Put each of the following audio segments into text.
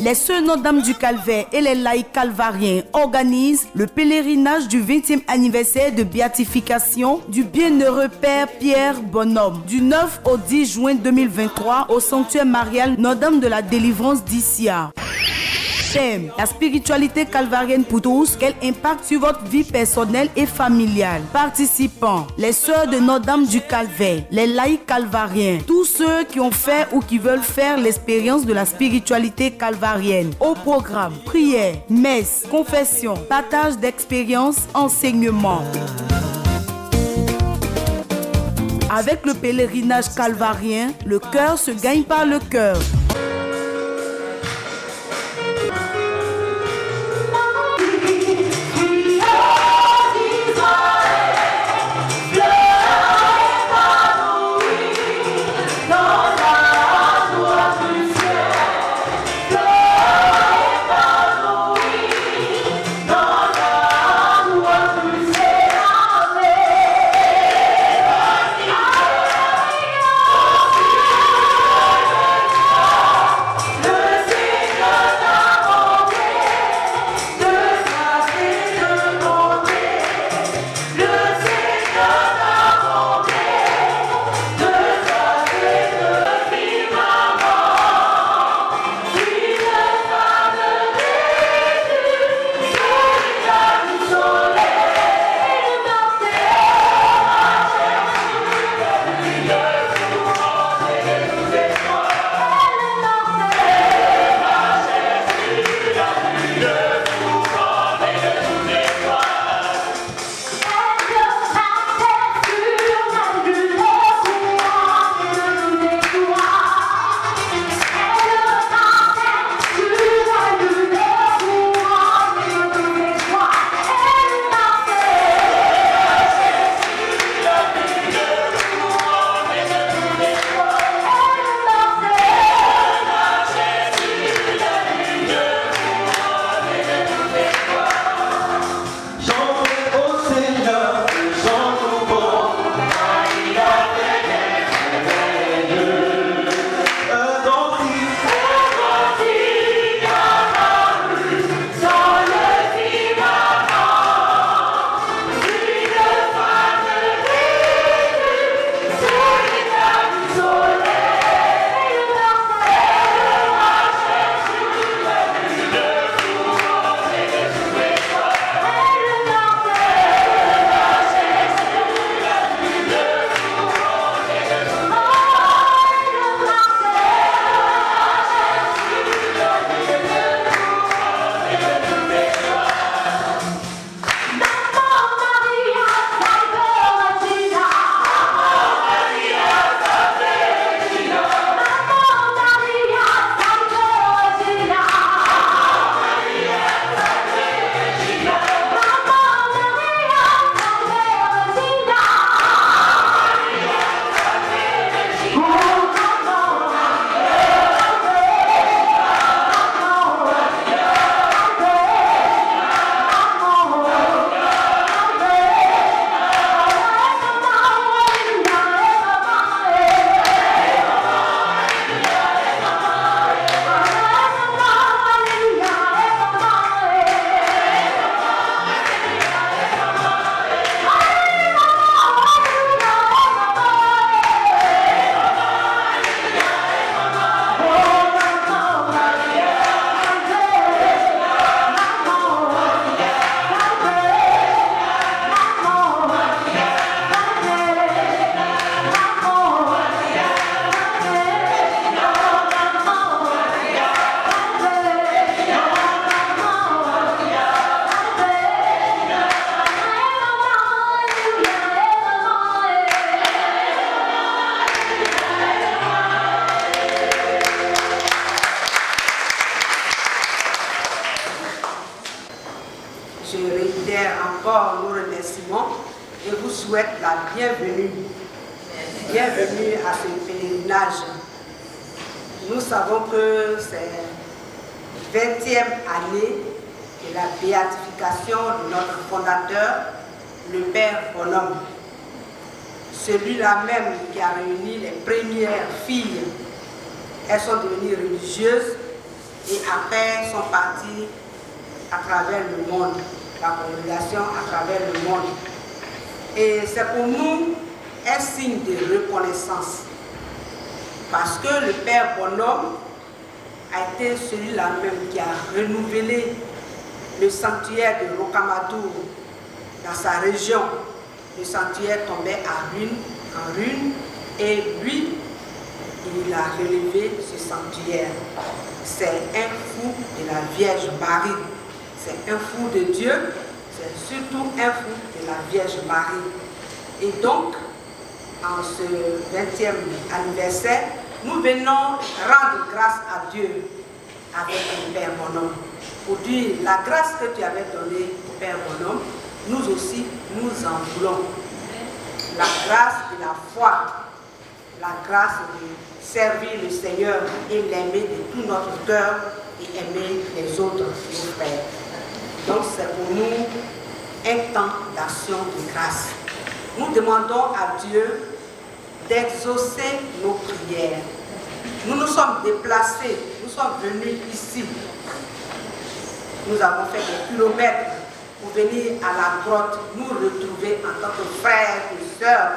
Les Sœurs Notre-Dame du Calvaire et les laïcs calvariens organisent le pèlerinage du 20e anniversaire de béatification du bienheureux Père Pierre Bonhomme du 9 au 10 juin 2023 au sanctuaire marial Notre-Dame de la Délivrance d'Issia. Thème: la spiritualité calvarienne pour tous, quel impact sur votre vie personnelle et familiale. Participants: les Sœurs de Notre-Dame du Calvaire, les laïcs calvariens, tous ceux qui ont fait ou qui veulent faire l'expérience de la spiritualité calvarienne. Au programme: prière, messe, confession, partage d'expériences, enseignement. Avec le pèlerinage calvarien, le cœur se gagne par le cœur. Je réitère encore nos remerciements et vous souhaite la bienvenue. Bienvenue à ce pèlerinage. Nous savons que c'est la 20e année de la béatification de notre fondateur, le Père Bonhomme. Celui-là même qui a réuni les premières filles. Elles sont devenues religieuses et après sont partis à travers le monde, la congrégation à travers le monde. Et c'est pour nous un signe de reconnaissance parce que le Père Bonhomme a été celui-là même qui a renouvelé le sanctuaire de Rocamadour dans sa région. Le sanctuaire tombait en ruine, et lui, il a relevé ce sanctuaire. C'est un fou de la Vierge Marie. C'est un fou de Dieu, c'est surtout un fou de la Vierge Marie. Et donc, en ce 20e anniversaire, nous venons rendre grâce à Dieu avec le Père Bonhomme. Pour dire la grâce que tu avais donnée au Père Bonhomme, nous aussi, nous en voulons. La grâce de la foi, la grâce de servir le Seigneur et l'aimer de tout notre cœur et aimer les autres, nos frères. Donc c'est pour nous un temps d'action de grâce. Nous demandons à Dieu d'exaucer nos prières. Nous nous sommes déplacés, nous sommes venus ici. Nous avons fait des kilomètres pour venir à la grotte, nous retrouver en tant que frères et sœurs.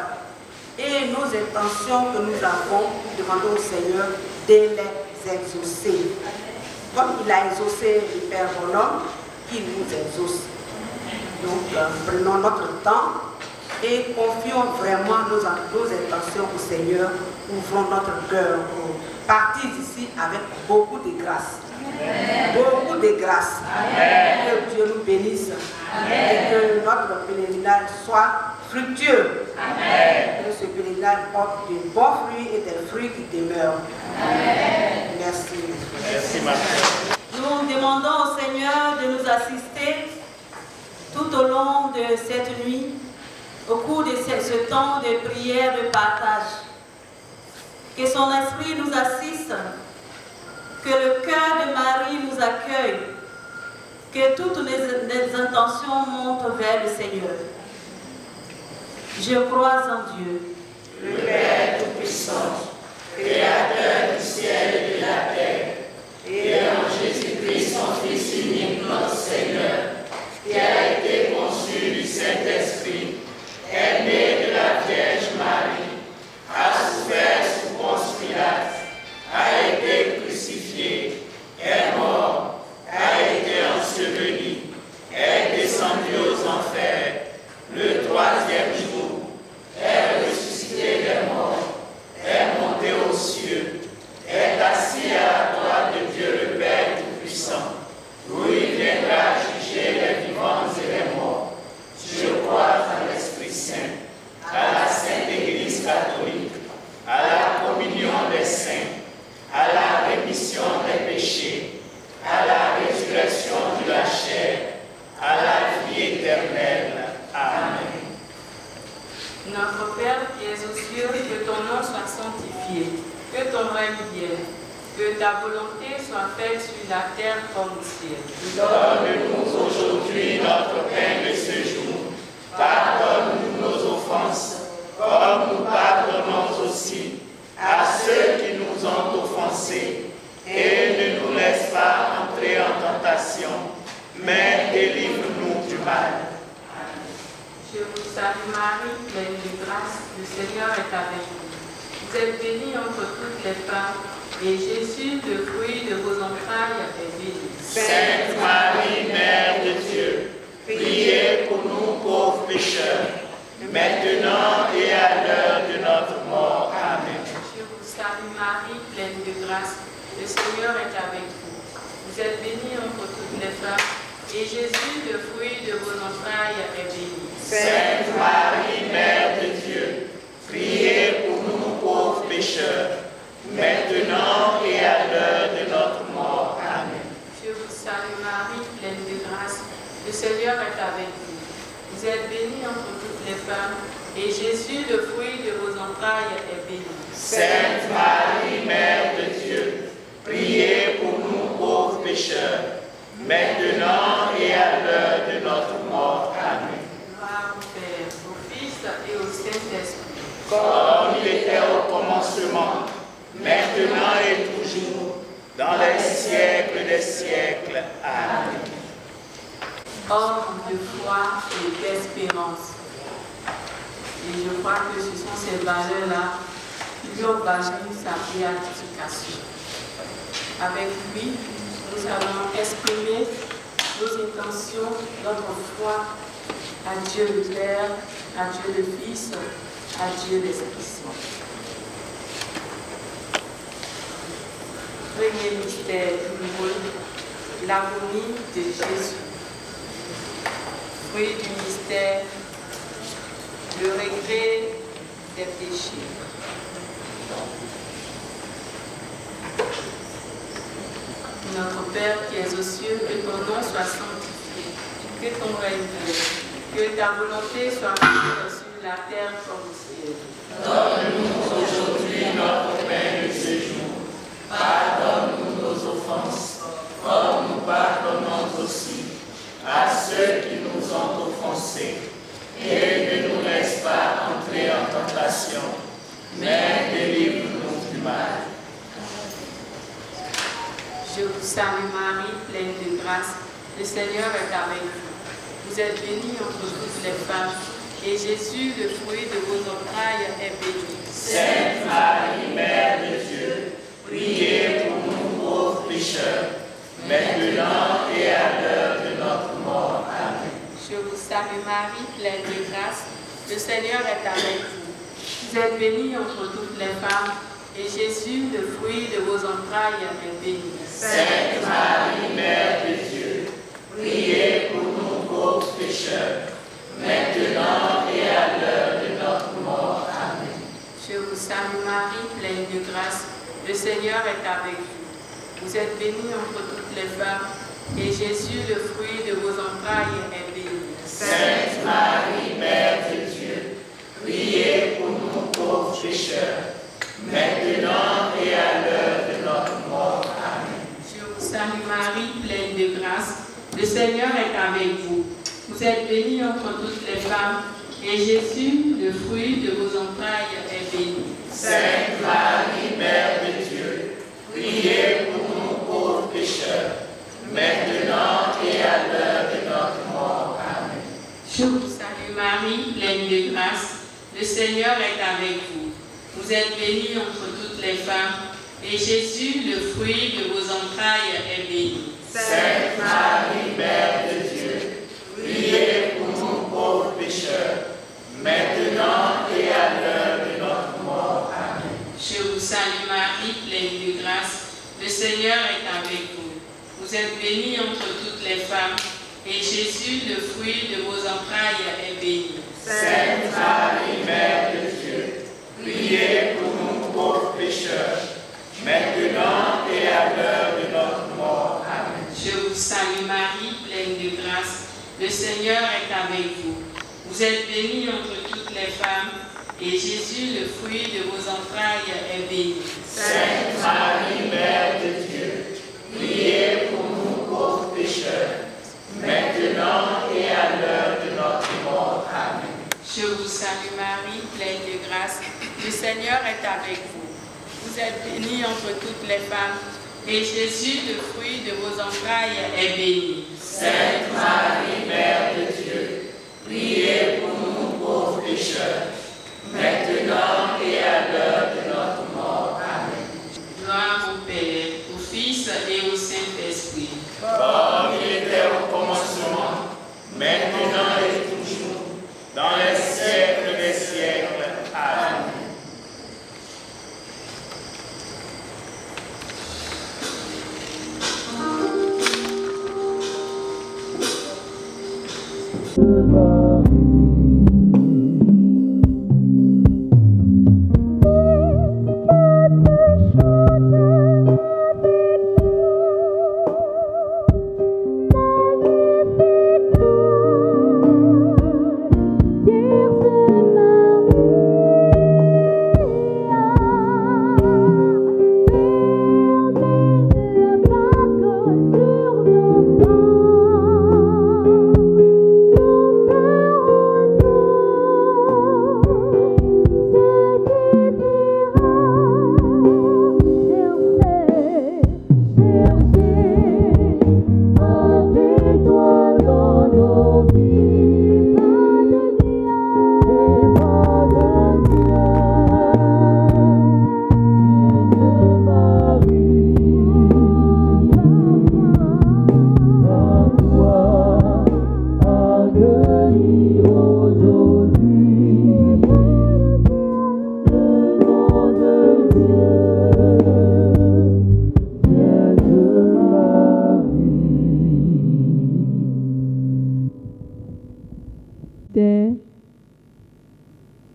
Et nos intentions que nous avons, nous demandons au Seigneur de les exaucer. Comme il a exaucé le Père Bonhomme, qu'il nous exauce. Donc prenons notre temps et confions vraiment nos intentions au Seigneur. Ouvrons notre cœur pour partir d'ici avec beaucoup de grâce. Beaucoup de grâce. Que Dieu nous bénisse. Et que notre pèlerinage soit fructueux. Que ce pèlerinage porte de bons fruits et des fruits qui demeurent. Merci. Merci, ma frère. Nous demandons au Seigneur de nous assister tout au long de cette nuit, au cours de ce temps de prière, de partage. Que son esprit nous assiste, que le cœur de Marie nous accueille, que toutes les intentions montent vers le Seigneur. Je crois en Dieu, Le Père Tout-Puissant, Créateur du ciel et de la terre, et en Jésus-Christ, son Fils unique, notre Seigneur, qui a été conçu du Saint-Esprit, est né de la Vierge Marie, a souffert sous Ponce Pilate, a été crucifié, est mort, a été enseveli, est descendu aux enfers, le troisième jour, est ressuscité des morts, est monté aux cieux, est assis à la droite de Dieu le Père Tout-Puissant, où il viendra juger les vivants et les morts. Je crois en l'Esprit Saint, à la Sainte Église catholique, à la communion des saints, à la rémission des péchés, à la résurrection de la chair, à la vie éternelle. Amen. Notre Père qui es aux cieux, que ton nom soit sanctifié, que ton règne vienne, que ta volonté soit faite sur la terre comme au ciel. Donne-nous aujourd'hui notre pain de ce jour. Pardonne-nous nos offenses, comme nous pardonnons aussi à ceux qui nous ont offensés. Et ne nous laisse pas entrer en tentation, mais délivre-nous du mal. Je vous salue Marie, pleine de grâce, le Seigneur est avec vous. Vous êtes bénie entre toutes les femmes, et Jésus, le fruit de vos entrailles, est béni. Sainte Marie, Mère de Dieu, priez pour nous pauvres pécheurs, maintenant et à l'heure de notre mort. Amen. Je vous salue Marie, pleine de grâce, le Seigneur est avec vous. Vous êtes bénie entre toutes les femmes, et Jésus, le fruit de vos entrailles, est béni. Sainte Marie, Mère de Dieu, priez pour nous pauvres pécheurs, maintenant et à l'heure de notre mort. Amen. Je vous salue Marie, pleine de grâce, le Seigneur est avec vous. Vous êtes bénie entre toutes les femmes, et Jésus, le fruit de vos entrailles, est béni. Sainte Marie, Mère de Dieu, priez pour nous pauvres pécheurs, maintenant et à l'heure de notre mort. Amen. Gloire au Père, au Fils et au Saint-Esprit. Comme il était au commencement, maintenant et toujours, dans les siècles des siècles. Amen. Homme de foi et d'espérance. Et je crois que ce sont ces valeurs-là qui lui ont valu sa béatification. Avec lui, nous allons exprimer nos intentions, notre foi à Dieu le Père, à Dieu le Fils, à Dieu l'Esprit Saint. Premier mystère douloureux, l'agonie de Jésus. Fruit du mystère, le regret des péchés. Notre Père qui es aux cieux, que ton nom soit sanctifié, que ton règne vienne, que ta volonté soit faite sur la terre comme au ciel. Donne-nous aujourd'hui notre pain de ce jour. Pardonne-nous nos offenses, comme nous pardonnons aussi à ceux qui nous ont offensés. Et ne nous laisse pas entrer en tentation, mais délivre-nous du mal. Je vous salue Marie, pleine de grâce, le Seigneur est avec vous. Vous êtes bénie entre toutes les femmes, et Jésus, le fruit de vos entrailles, est béni. Sainte Marie, Mère de Dieu, priez pour nous pauvres pécheurs, maintenant et à l'heure de notre mort. Amen. Je vous salue Marie, pleine de grâce, le Seigneur est avec vous. Vous êtes bénie entre toutes les femmes, et Jésus, le fruit de vos entrailles, est béni. Sainte Marie, Mère de Dieu, priez pour nous pauvres pécheurs, maintenant et à l'heure de notre mort. Amen. Je vous salue Marie, pleine de grâce, le Seigneur est avec vous. Vous êtes bénie entre toutes les femmes, et Jésus, le fruit de vos entrailles, est béni. Sainte Marie, Mère de Dieu, priez pour nous pauvres pécheurs, maintenant et à l'heure de notre mort. Amen. Je vous salue Marie, pleine de grâce, le Seigneur est avec vous. Vous êtes bénie entre toutes les femmes, et Jésus, le fruit de vos entrailles, est béni. Sainte Marie, Mère de Dieu, priez pour nous pauvres pécheurs, maintenant et à l'heure de notre mort. Amen. Je vous salue Marie, pleine de grâce, le Seigneur est avec vous. Vous êtes bénie entre toutes les femmes, et Jésus, le fruit de vos entrailles, est béni. Sainte Marie, Mère de Dieu, priez pour nous pauvres pécheurs, maintenant et à l'heure de notre mort. Amen. Je vous salue Marie, pleine de grâce, le Seigneur est avec vous. Vous êtes bénie entre toutes les femmes, et Jésus, le fruit de vos entrailles, est béni. Sainte Marie, Mère de Dieu, priez pour nous pauvres pécheurs, maintenant et à l'heure de notre mort. Amen. Je vous salue Marie, pleine de grâce, le Seigneur est avec vous. Vous êtes bénie entre toutes les femmes, et Jésus, le fruit de vos entrailles, est béni. Sainte Marie, Mère de Dieu, priez pour nous pauvres pécheurs, maintenant et à l'heure de notre mort. Amen. Je vous salue Marie, pleine de grâce, le Seigneur est avec vous. Vous êtes bénie entre toutes les femmes, et Jésus, le fruit de vos entrailles, est béni. Sainte Marie, Mère de Dieu, priez pour nous pauvres pécheurs, maintenant et à l'heure de notre mort. Amen. Gloire au Père, au Fils et au Saint-Esprit. Comme il était au commencement, maintenant et toujours, dans les siècles des siècles. Amen. Sur nos pas, nous ferons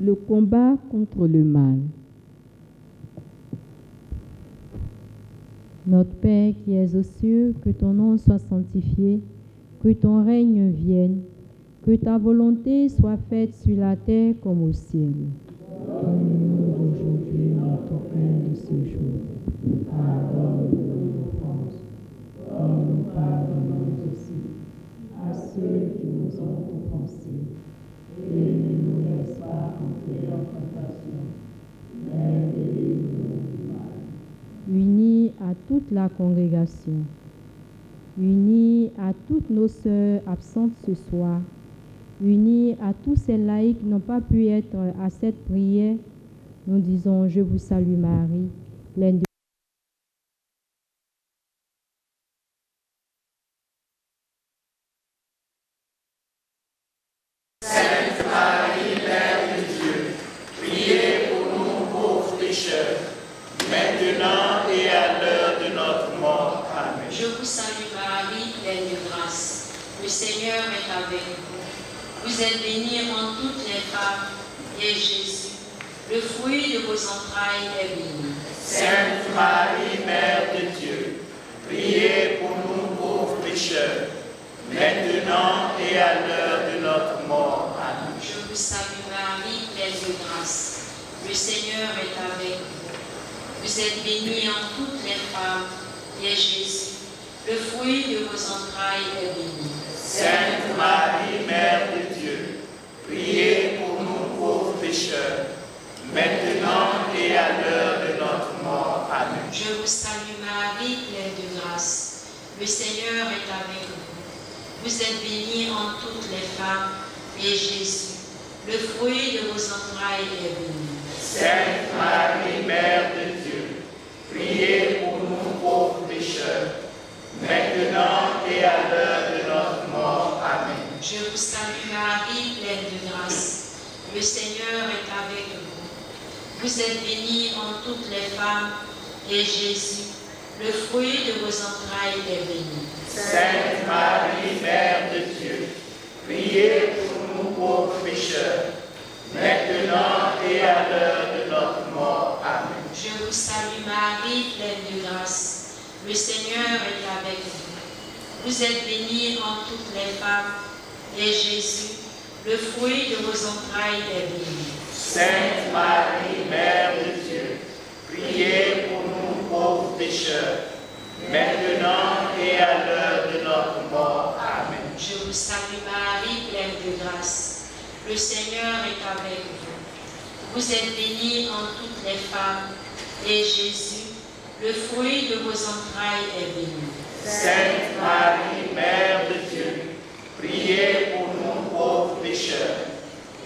Le combat contre le mal. Notre Père qui es aux cieux, que ton nom soit sanctifié, que ton règne vienne, que ta volonté soit faite sur la terre comme au ciel. Donne-nous aujourd'hui notre pain de ce jour. Pardonne-nous nos offenses, comme nous pardonnons aussi à ceux qui nous ont offensés. Et ne nous laisse pas entrer en tentation, mais délivre-nous du mal. Unis à toute la congrégation, unis à toutes nos sœurs absentes ce soir, unis à tous ces laïcs qui n'ont pas pu être à cette prière, nous disons: Je vous salue Marie, pleine de maintenant et à l'heure de notre mort. Amen. Je vous salue Marie, pleine de grâce. Le Seigneur est avec vous. Vous êtes bénie en toutes les femmes, et Jésus, le fruit de vos entrailles, est béni. Sainte Marie, Mère de Dieu, priez pour nous pauvres pécheurs, maintenant et à l'heure de notre mort. Amen. Je vous salue Marie, pleine de grâce. Le Seigneur est avec vous. Vous êtes bénie en toutes les femmes, et Jésus, le fruit de vos entrailles, est béni. Sainte Marie, Mère de Dieu, priez pour nous pauvres pécheurs, maintenant et à l'heure de notre mort. Amen. Je vous salue Marie, pleine de grâce. Le Seigneur est avec vous. Vous êtes bénie en toutes les femmes, et Jésus, le fruit de vos entrailles, est béni. Sainte Marie, Mère de Dieu, priez pour nous pauvres pécheurs, maintenant et à l'heure de notre mort. Amen. Je vous salue Marie, pleine de grâce. Le Seigneur est avec vous. Vous êtes bénie en toutes les femmes, et Jésus, le fruit de vos entrailles, est béni. Sainte Marie, Mère de Dieu, priez pour nous pauvres pécheurs, maintenant et à l'heure de notre mort. Amen. Je vous salue Marie, pleine de grâce. Le Seigneur est avec vous. Vous êtes bénie en toutes les femmes, et Jésus, le fruit de vos entrailles, est béni. Sainte Marie, Mère de Dieu, priez pour nous pauvres pécheurs, maintenant et à l'heure de notre mort. Amen. Je vous salue Marie, pleine de grâce. Le Seigneur est avec vous. Vous êtes bénie en toutes les femmes, et Jésus, le fruit de vos entrailles, est béni. Sainte Marie, Mère de Dieu, priez pour nous pauvres pécheurs,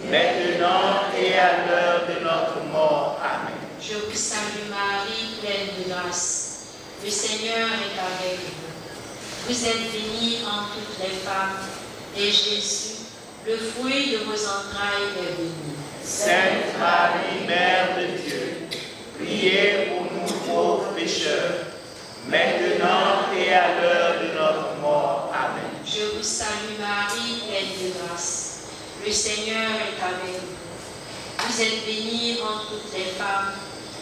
maintenant et à l'heure de notre mort. Amen. Je vous salue Marie, pleine de grâce. Le Seigneur est avec vous. Vous êtes bénie en toutes les femmes, et Jésus, le fruit de vos entrailles, est béni. Sainte Marie, Mère de Dieu, priez pour nous pauvres pécheurs, maintenant et à l'heure de notre mort. Amen. Je vous salue Marie, pleine de grâce. Le Seigneur est avec vous. Vous êtes bénie en toutes les femmes,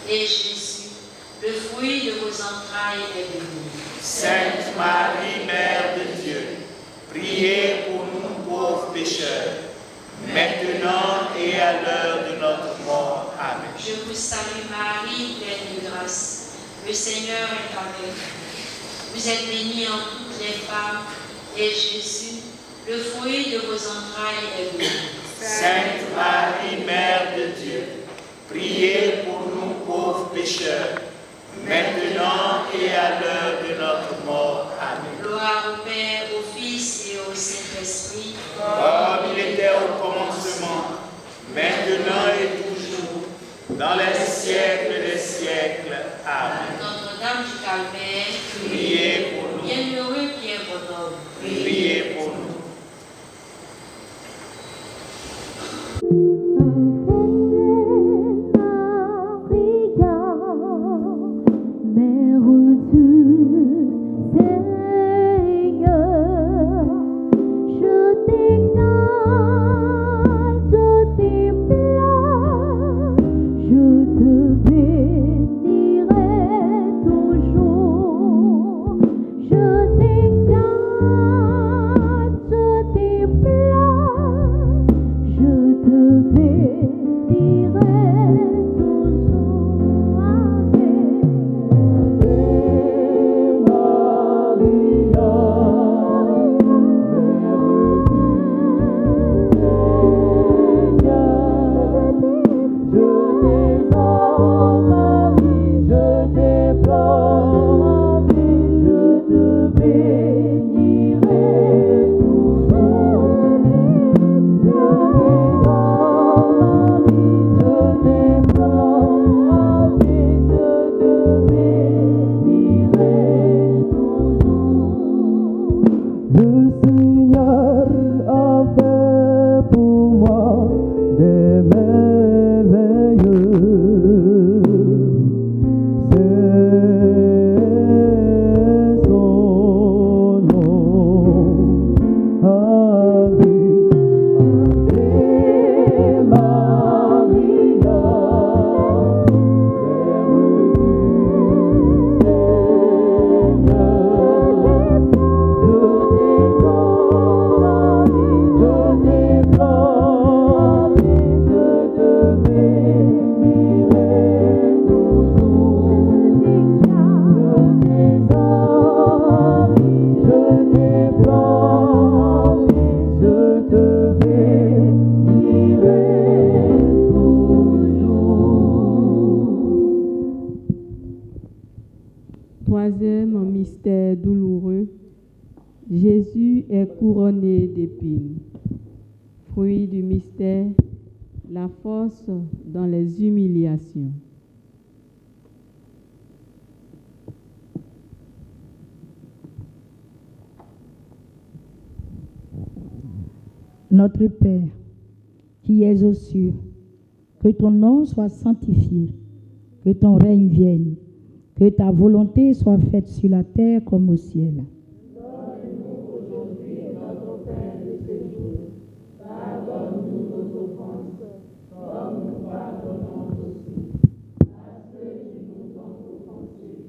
et Jésus, le fruit de vos entrailles, est béni. Sainte Marie, Mère de Dieu, priez pour nous pauvres pécheurs, maintenant et à l'heure de notre mort. Amen. Je vous salue Marie, pleine de grâce. Le Seigneur est avec vous. Vous êtes bénie en toutes les femmes, et Jésus, le fruit de vos entrailles, est béni. Sainte Marie, Mère de Dieu, priez pour nous pauvres pécheurs, maintenant et à l'heure de notre mort. Amen. Gloire au Père, au Fils et au Saint-Esprit. Comme il était au commencement, maintenant et toujours, dans les siècles des siècles. Amen. Notre-Dame du Calvaire, Priez pour nous. bienheureux Pierre Bonhomme. Priez pour nous. Troisième mystère douloureux, Jésus est couronné d'épines. Fruit du mystère, la force dans les humiliations. Notre Père, qui es aux cieux, que ton nom soit sanctifié, que ton règne vienne, que ta volonté soit faite sur la terre comme au ciel. Donne-nous aujourd'hui notre pain de ce jour. Pardonne-nous nos offenses, comme nous pardonnons aussi à ceux qui nous ont offensés.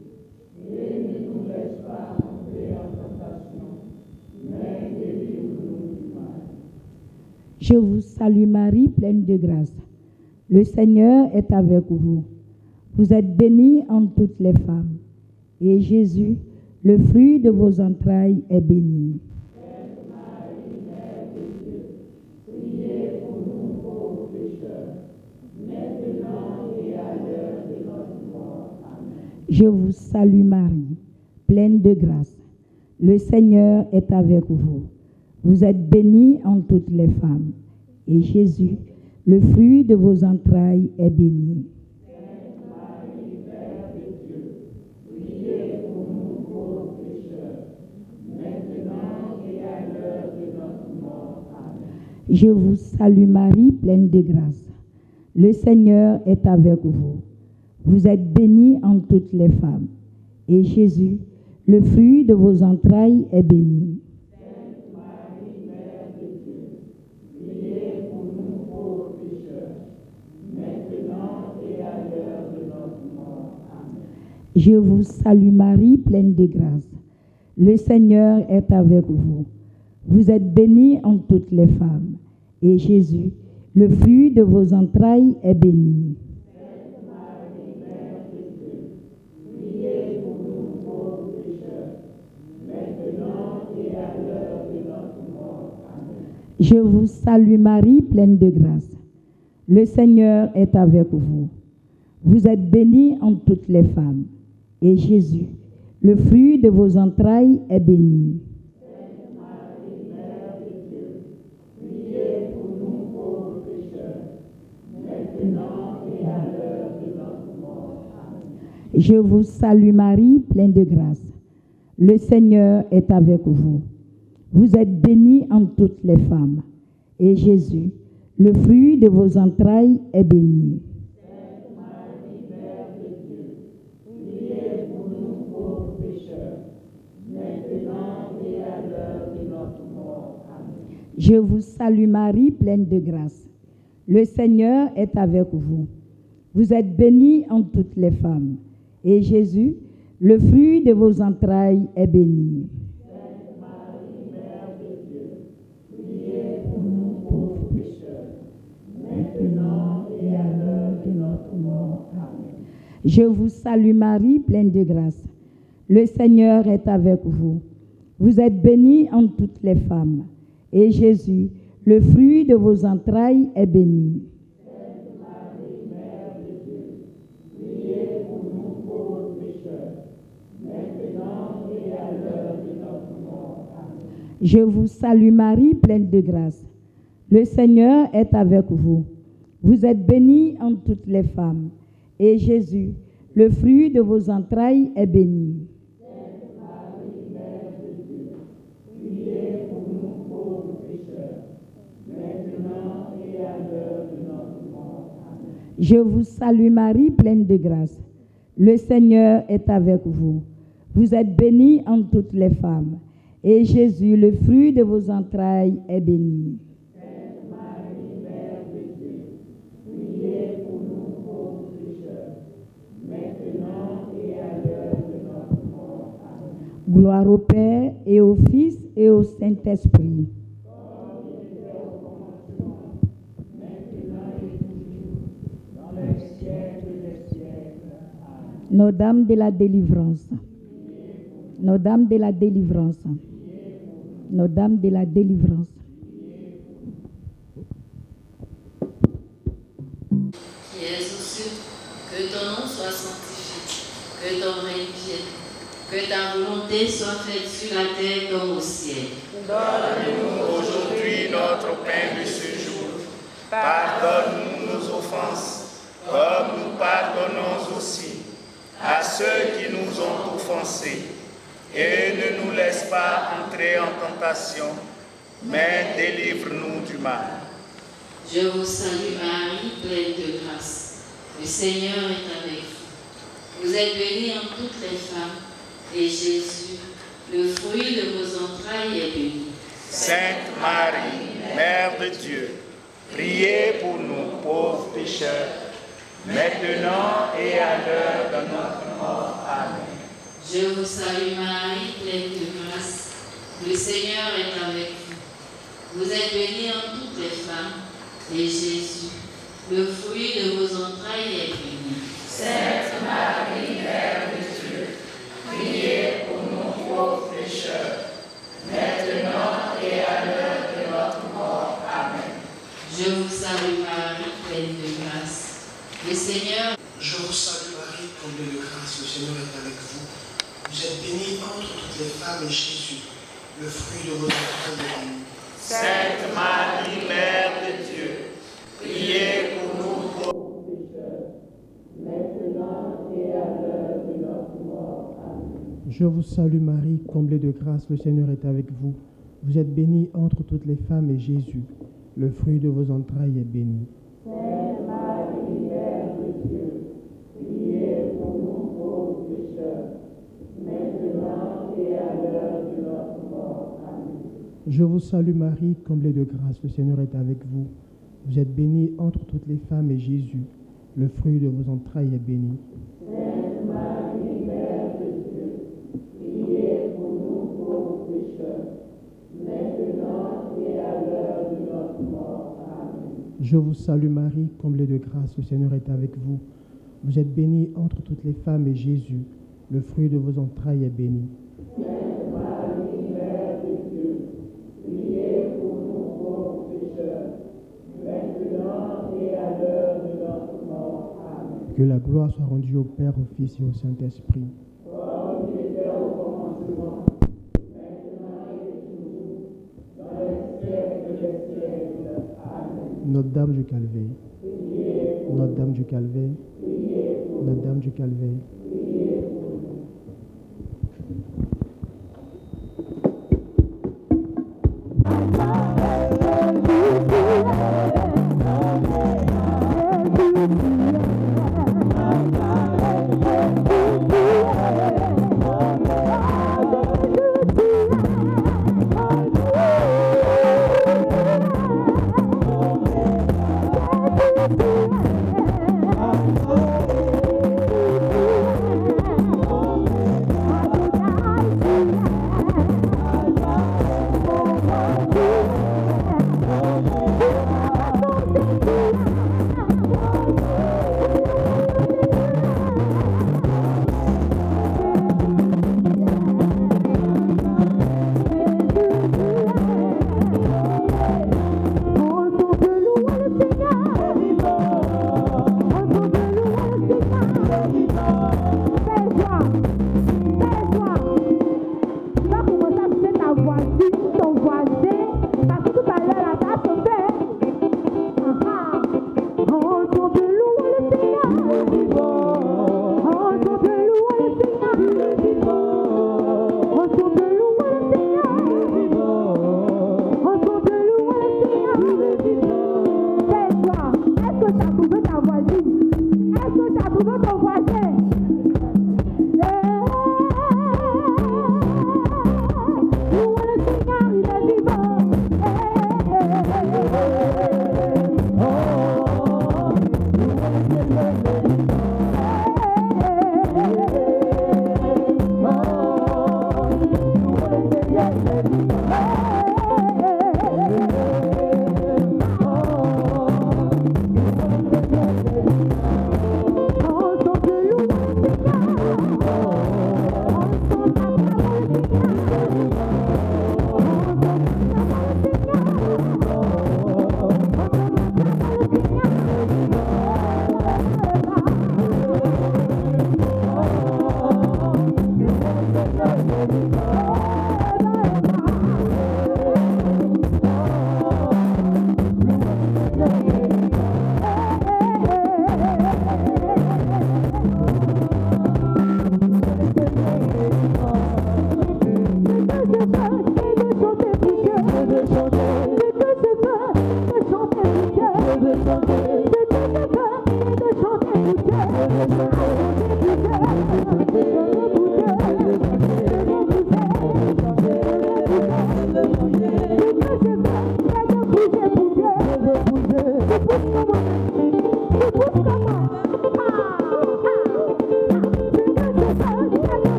Et ne nous laisse pas entrer en tentation, mais délivre-nous du mal. Je vous salue Marie, pleine de grâce. Le Seigneur est avec vous. Vous êtes bénie entre toutes les femmes. Et Jésus, le fruit de vos entrailles, est béni. Sainte Marie, Mère de Dieu, priez pour nous pauvres pécheurs, maintenant et à l'heure de notre mort. Amen. Je vous salue Marie, pleine de grâce. Le Seigneur est avec vous. Vous êtes bénie entre toutes les femmes. Et Jésus, le fruit de vos entrailles, est béni. Sainte Marie, Mère de Dieu, priez pour nous pauvres pécheurs, maintenant et à l'heure de notre mort. Amen. Je vous salue Marie, pleine de grâce. Le Seigneur est avec vous. Vous êtes bénie entre toutes les femmes. Et Jésus, le fruit de vos entrailles, est béni. Sainte Marie, Mère de Dieu, priez pour nous pauvres pécheurs, maintenant et à l'heure de notre mort. Amen. Je vous salue Marie, pleine de grâce. Le Seigneur est avec vous. Vous êtes bénie entre toutes les femmes. Et Jésus, le fruit de vos entrailles, est béni. Sainte Marie, Mère de Dieu, priez pour nous pauvres pécheurs, maintenant et à l'heure de notre mort. Amen. Je vous salue Marie, pleine de grâce. Le Seigneur est avec vous. Vous êtes bénie entre toutes les femmes. Et Jésus, le fruit de vos entrailles, est béni. Sainte Marie, Mère de Dieu, priez pour nous pauvres pécheurs, maintenant et à l'heure de notre mort. Amen. Je vous salue Marie, pleine de grâce. Le Seigneur est avec vous. Vous êtes bénie entre toutes les femmes. Et Jésus, le fruit de vos entrailles, est béni. Sainte Marie, Mère de Dieu, priez pour nous pauvres pécheurs, maintenant et à l'heure de notre mort. Amen. Je vous salue Marie, pleine de grâce. Le Seigneur est avec vous. Vous êtes bénie entre toutes les femmes. Et Jésus, le fruit de vos entrailles, est béni. Sainte Marie, Mère de Dieu, priez pour nous pauvres pécheurs, maintenant et à l'heure de notre mort. Amen. Je vous salue Marie, pleine de grâce. Le Seigneur est avec vous. Vous êtes bénie entre toutes les femmes. Et Jésus, le fruit de vos entrailles, est béni. Sainte Marie, Mère de Dieu, priez pour nous pauvres pécheurs, maintenant et à l'heure de notre mort. Amen. Je vous salue Marie, pleine de grâce. Le Seigneur est avec vous. Vous êtes bénie entre toutes les femmes. Et Jésus, le fruit de vos entrailles, est béni. Sainte Marie, Mère de Dieu, priez pour nous pauvres pécheurs, maintenant et à l'heure de notre mort. Amen. Je vous salue Marie, pleine de grâce. Le Seigneur est avec vous. Vous êtes bénie entre toutes les femmes. Et Jésus, le fruit de vos entrailles, est béni. Sainte Marie, Mère de Dieu, priez pour nous pauvres pécheurs, maintenant et à l'heure de notre mort. Amen. Gloire au Père et au Fils et au Saint-Esprit. Comme il était au commencement, maintenant et toujours, dans les siècles des siècles. Amen. Notre-Dame de la délivrance. Notre-Dame de la délivrance. Notre-Dame de la délivrance. Qui es aux cieux, que ton nom soit sanctifié, que ton règne vienne, Que ta volonté soit faite sur la terre comme au ciel. Donne-nous aujourd'hui notre pain de ce jour. Pardonne-nous nos offenses, comme nous pardonnons aussi à ceux qui nous ont offensés. Et ne nous laisse pas entrer en tentation, mais délivre-nous du mal. Je vous salue Marie, pleine de grâce. Le Seigneur est avec vous. Vous êtes bénie entre toutes les femmes, et Jésus, le fruit de vos entrailles, est béni. Sainte Marie, Mère de Dieu, priez pour nous pauvres pécheurs, maintenant et à l'heure de notre mort. Amen. Je vous salue Marie, pleine de grâce. Le Seigneur est avec vous. Vous êtes bénie entre toutes les femmes, et Jésus, le fruit de vos entrailles, est béni. Sainte Marie, Mère de Dieu, priez pour nous pauvres pécheurs, maintenant et à l'heure de notre mort. Amen. Je vous salue Marie, pleine de grâce. Le Seigneur. Je vous salue Marie, comblée de grâce, le Seigneur est avec vous. Vous êtes bénie entre toutes les femmes, et Jésus, le fruit de vos entrailles, est béni. Sainte Marie, Mère de Dieu, priez pour nous pauvres pécheurs, maintenant et à l'heure de notre mort. Amen. Je vous salue Marie, comblée de grâce, le Seigneur est avec vous. Vous êtes bénie entre toutes les femmes, et Jésus, le fruit de vos entrailles, est béni. Sainte Marie, Mère de Dieu, priez pour nous pauvres pécheurs, maintenant et à l'heure de notre mort. Amen. Je vous salue Marie, comblée de grâce, le Seigneur est avec vous. Vous êtes bénie entre toutes les femmes, et Jésus, le fruit de vos entrailles, est béni. Sainte Marie, Mère de Dieu, priez pour nous pauvres pécheurs, maintenant et à l'heure de notre mort. Amen. Je vous salue Marie, comblée de grâce, le Seigneur est avec vous. Vous êtes bénie entre toutes les femmes, et Jésus, le fruit de vos entrailles, est béni. Sainte Marie, Mère de Dieu, priez pour nous pauvres pécheurs, maintenant et à l'heure de notre mort. Amen. Que la gloire soit rendue au Père, au Fils et au Saint-Esprit. Comme il était au commencement, maintenant et toujours, dans les siècles des siècles. Amen. Notre-Dame du Calvaire. Notre-Dame du Calvaire. Notre-Dame du Calvaire.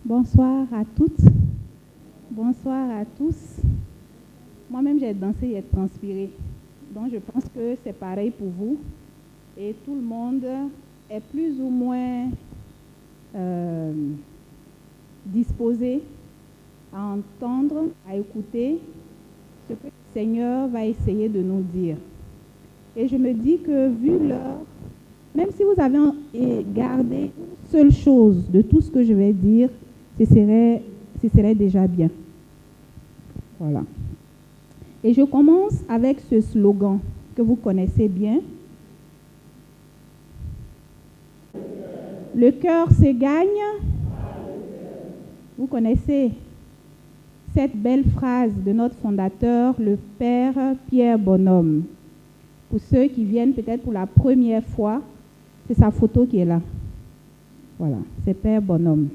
Bonsoir à toutes, bonsoir à tous. Moi-même, j'ai dansé et transpiré. Donc, je pense que c'est pareil pour vous. Et tout le monde est plus ou moins disposé à entendre, à écouter ce que le Seigneur va essayer de nous dire. Et je me dis que, vu l'heure, même si vous avez gardé une seule chose de tout ce que je vais dire, ce serait déjà bien. Voilà. Et je commence avec ce slogan que vous connaissez bien. Le cœur se gagne. Vous connaissez cette belle phrase de notre fondateur, le Père Pierre Bonhomme. Pour ceux qui viennent peut-être pour la première fois, c'est sa photo qui est là. Voilà, c'est Père Bonhomme.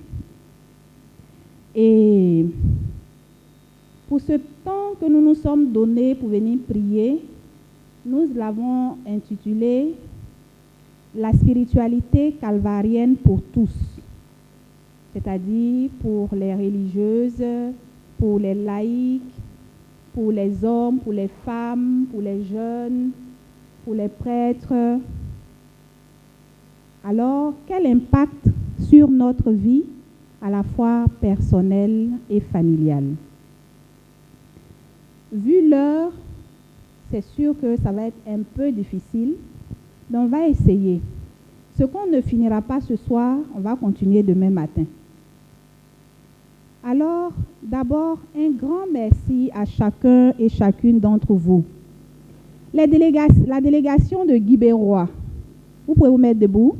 Et pour ce temps que nous nous sommes donnés pour venir prier, nous l'avons intitulé « La spiritualité calvarienne pour tous », c'est-à-dire pour les religieuses, pour les laïcs, pour les hommes, pour les femmes, pour les jeunes, pour les prêtres. Alors, quel impact sur notre vie à la fois personnelle et familiale? Vu l'heure, c'est sûr que ça va être un peu difficile, mais on va essayer. Ce qu'on ne finira pas ce soir, on va continuer demain matin. Alors, d'abord, un grand merci à chacun et chacune d'entre vous. La délégation de Guibérois, vous pouvez vous mettre debout.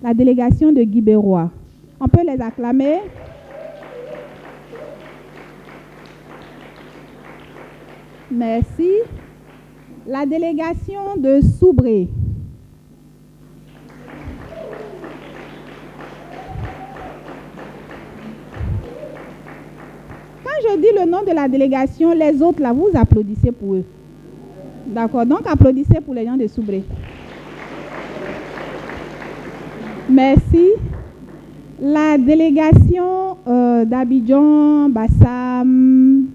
La délégation de Guibérois. On peut les acclamer. Merci. La délégation de Soubré. Quand je dis le nom de la délégation, les autres là, vous applaudissez pour eux. D'accord, donc applaudissez pour les gens de Soubré. Merci. La délégation d'Abidjan, Bassam.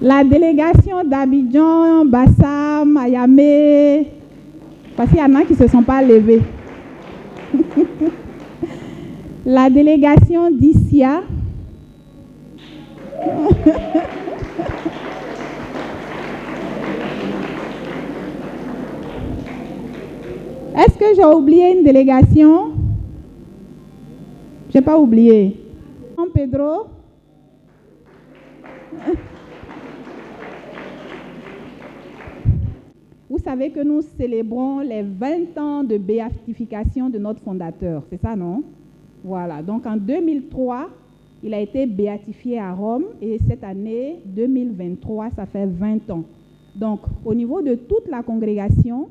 La délégation d'Abidjan, Bassam, Ayamé. Parce qu'il y en a qui ne se sont pas levés. La délégation d'Issia. Est-ce que j'ai oublié une délégation? Je n'ai pas oublié. San Pedro. Vous savez que nous célébrons les 20 ans de béatification de notre fondateur. C'est ça, non? Voilà. Donc, en 2003, il a été béatifié à Rome et cette année, 2023, ça fait 20 ans. Donc, au niveau de toute la congrégation,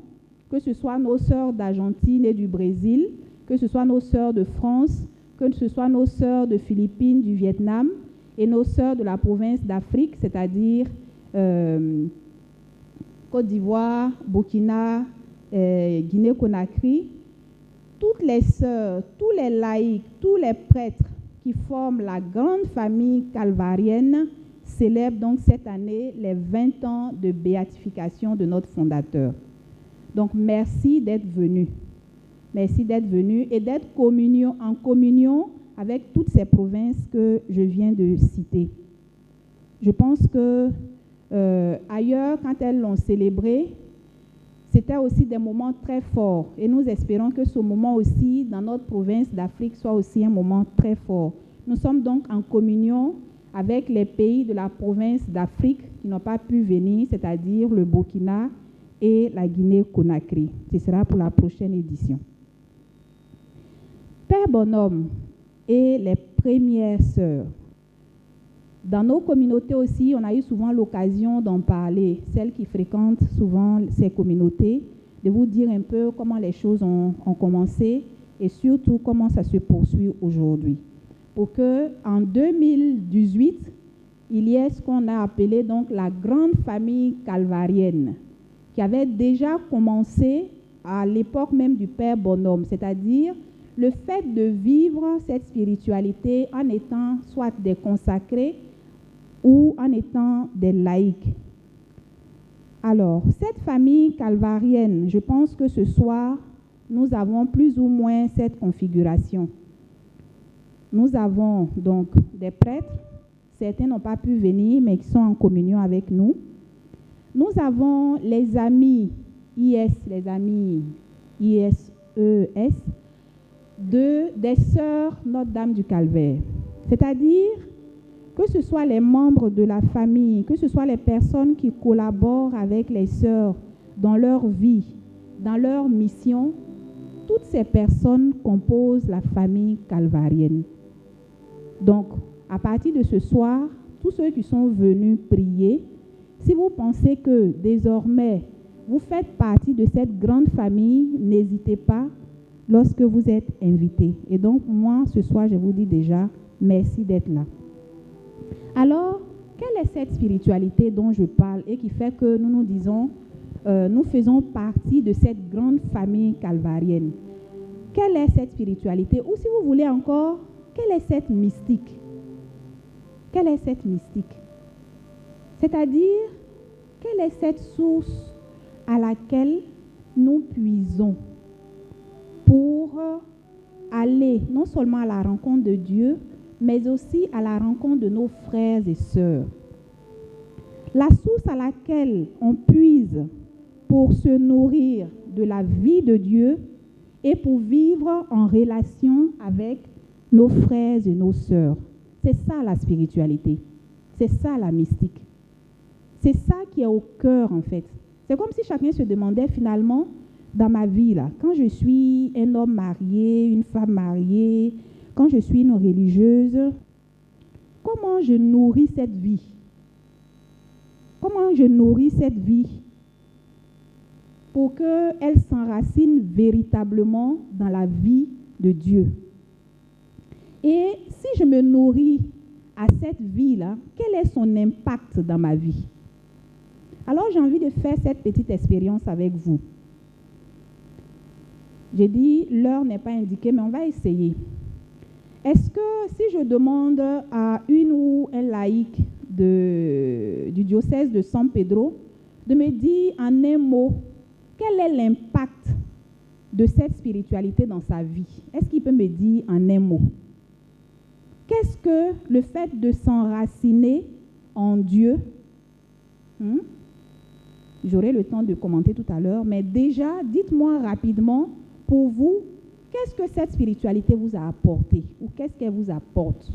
que ce soit nos sœurs d'Argentine et du Brésil, que ce soit nos sœurs de France, que ce soit nos sœurs de Philippines, du Vietnam et nos sœurs de la province d'Afrique, c'est-à-dire Côte d'Ivoire, Burkina, Guinée-Conakry, toutes les sœurs, tous les laïcs, tous les prêtres qui forment la grande famille calvarienne célèbrent donc cette année les 20 ans de béatification de notre fondateur. Donc merci d'être venus. Merci d'être venus et d'être en communion avec toutes ces provinces que je viens de citer. Je pense que ailleurs, quand elles l'ont célébré, c'était aussi des moments très forts. Et nous espérons que ce moment aussi, dans notre province d'Afrique, soit aussi un moment très fort. Nous sommes donc en communion avec les pays de la province d'Afrique qui n'ont pas pu venir, c'est-à-dire le Burkina et la Guinée-Conakry. Ce sera pour la prochaine édition. Père Bonhomme et les premières sœurs. Dans nos communautés aussi, on a eu souvent l'occasion d'en parler, celles qui fréquentent souvent ces communautés, de vous dire un peu comment les choses ont commencé et surtout comment ça se poursuit aujourd'hui. Pour qu'en 2018, il y ait ce qu'on a appelé donc la grande famille calvarienne, qui avait déjà commencé à l'époque même du Père Bonhomme, c'est-à-dire le fait de vivre cette spiritualité en étant soit des consacrés ou en étant des laïcs. Alors, cette famille calvarienne, je pense que ce soir, nous avons plus ou moins cette configuration. Nous avons donc des prêtres, certains n'ont pas pu venir, mais qui sont en communion avec nous. Nous avons les amis IS, les amis ISES, des sœurs Notre-Dame du Calvaire. C'est-à-dire que ce soit les membres de la famille, que ce soit les personnes qui collaborent avec les sœurs dans leur vie, dans leur mission, toutes ces personnes composent la famille calvarienne. Donc, à partir de ce soir, tous ceux qui sont venus prier, si vous pensez que désormais vous faites partie de cette grande famille, n'hésitez pas lorsque vous êtes invités. Et donc, moi, ce soir, je vous dis déjà, merci d'être là. Alors, quelle est cette spiritualité dont je parle et qui fait que nous nous disons, nous faisons partie de cette grande famille calvarienne? Quelle est cette spiritualité? Ou si vous voulez encore, quelle est cette mystique? Quelle est cette mystique? C'est-à-dire, quelle est cette source à laquelle nous puisons pour aller non seulement à la rencontre de Dieu, mais aussi à la rencontre de nos frères et sœurs. La source à laquelle on puise pour se nourrir de la vie de Dieu et pour vivre en relation avec nos frères et nos sœurs. C'est ça la spiritualité. C'est ça la mystique. C'est ça qui est au cœur en fait. C'est comme si chacun se demandait finalement, dans ma vie là, quand je suis un homme marié, une femme mariée, quand je suis une religieuse, comment je nourris cette vie? Comment je nourris cette vie pour qu'elle s'enracine véritablement dans la vie de Dieu? Et si je me nourris à cette vie-là, quel est son impact dans ma vie? Alors j'ai envie de faire cette petite expérience avec vous. J'ai dit, l'heure n'est pas indiquée, mais on va essayer. Est-ce que si je demande à une ou un laïc du diocèse de San Pedro de me dire en un mot, quel est l'impact de cette spiritualité dans sa vie? Est-ce qu'il peut me dire en un mot? Qu'est-ce que le fait de s'enraciner en Dieu, j'aurai le temps de commenter tout à l'heure, mais déjà, dites-moi rapidement, pour vous, qu'est-ce que cette spiritualité vous a apporté ou qu'est-ce qu'elle vous apporte?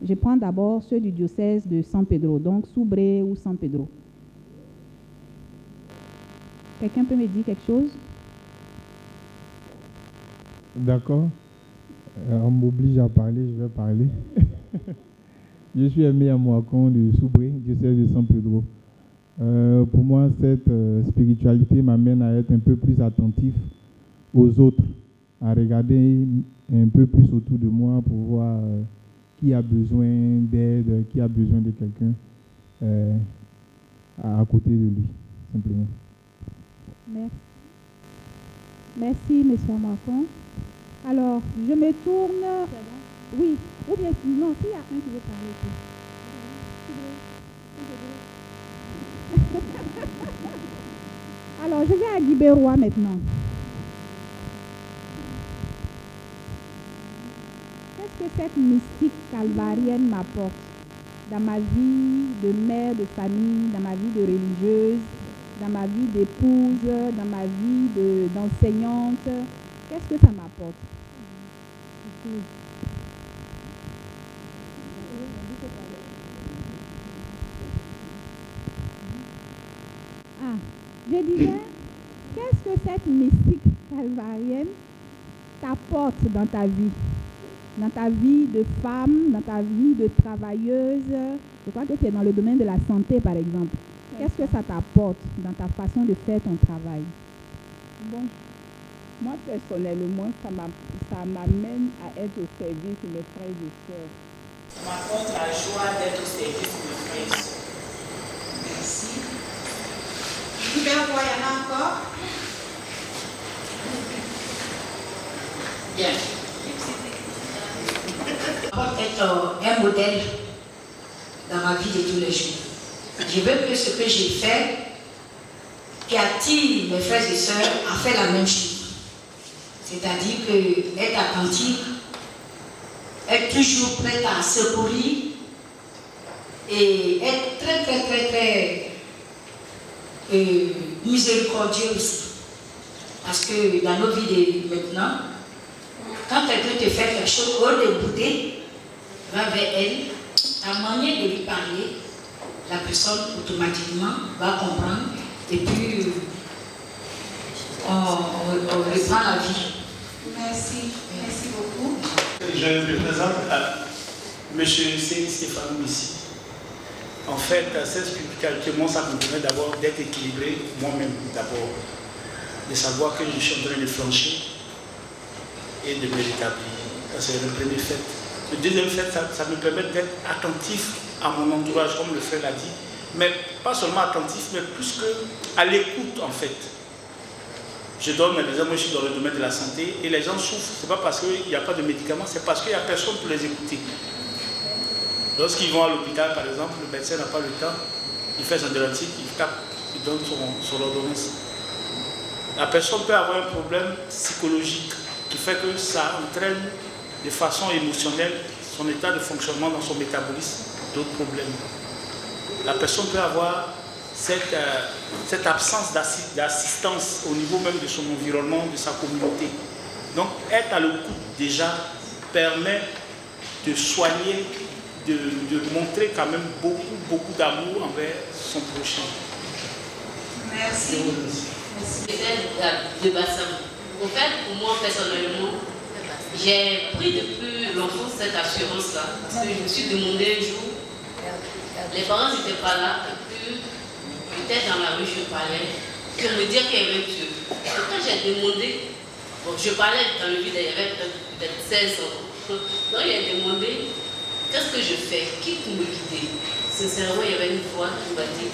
Je prends d'abord ceux du diocèse de San Pedro, donc Soubré ou San Pedro. Quelqu'un peut me dire quelque chose? D'accord. On m'oblige à parler, je vais parler. Je suis Aimé Amouakon de Soubré, diocèse de San Pedro. Pour moi, cette spiritualité m'amène à être un peu plus attentif aux autres, à regarder un peu plus autour de moi pour voir qui a besoin d'aide, qui a besoin de quelqu'un à côté de lui, simplement. Merci. Merci, M. Amouakon. Alors, je me tourne... Oui, ou bien, non, s'il y a un qui veut parler. Alors, je vais à Guy Bérois maintenant. Qu'est-ce que cette mystique calvarienne m'apporte dans ma vie de mère de famille, dans ma vie de religieuse, dans ma vie d'épouse, dans ma vie d'enseignante? Qu'est-ce que ça m'apporte? Ah, je disais, qu'est-ce que cette mystique calvarienne t'apporte dans ta vie? Dans ta vie de femme, dans ta vie de travailleuse? Je crois que tu es dans le domaine de la santé, par exemple. Qu'est-ce que ça t'apporte dans ta façon de faire ton travail? Bon, moi personnellement, ça m'amène à être au service de mes frères et sœurs. Ça m'apporte la joie d'être au service de mes frères et sœurs. Merci. Il y en a encore? Bien. Pour être un modèle dans ma vie de tous les jours. Je veux que ce que j'ai fait, qui attire mes frères et sœurs à faire la même chose. C'est-à-dire que être attentif, être toujours prêt à secourir et être très miséricordieux aussi. Parce que dans nos vies de maintenant, quand quelqu'un te fait quelque chose, au lieu de bouder, va vers elle, ta manière de lui parler, la personne automatiquement va comprendre et puis on reprend la vie. Merci. Merci beaucoup. Je me présente à M. Stéphane ici. En fait, cette spiritualité, moi, ça me permet d'abord d'être équilibré moi-même d'abord, de savoir que je suis en train de flancher et de me rétablir. C'est le premier fait. Le deuxième fait, ça me permet d'être attentif à mon entourage, comme le frère l'a dit, mais pas seulement attentif, mais plus qu'à l'écoute en fait. Je donne un exemple, moi je suis dans le domaine de la santé et les gens souffrent, ce n'est pas parce qu'il n'y a pas de médicaments, c'est parce qu'il n'y a personne pour les écouter. Lorsqu'ils vont à l'hôpital par exemple, le médecin n'a pas le temps, il fait son diagnostic, il tape, il donne son ordonnance. La personne peut avoir un problème psychologique qui fait que ça entraîne de façon émotionnelle son état de fonctionnement dans son métabolisme, d'autres problèmes. La personne peut avoir cette absence d'assistance au niveau même de son environnement, de sa communauté. Donc être à l'écoute déjà permet de soigner, de montrer quand même beaucoup d'amour envers son prochain. Merci. De bassin. En fait, pour moi personnellement, j'ai pris depuis longtemps cette assurance-là. Parce que je me suis demandé un jour, les parents n'étaient pas là, et puis peut-être dans la rue je parlais, pour me dire qu'il y avait Dieu. Et quand j'ai demandé, bon, je parlais dans le vide, il y avait peut-être 16 ans. Donc j'ai demandé, qu'est-ce que je fais? Qui peut me guider? Sincèrement, il y avait une voix qui m'a dit,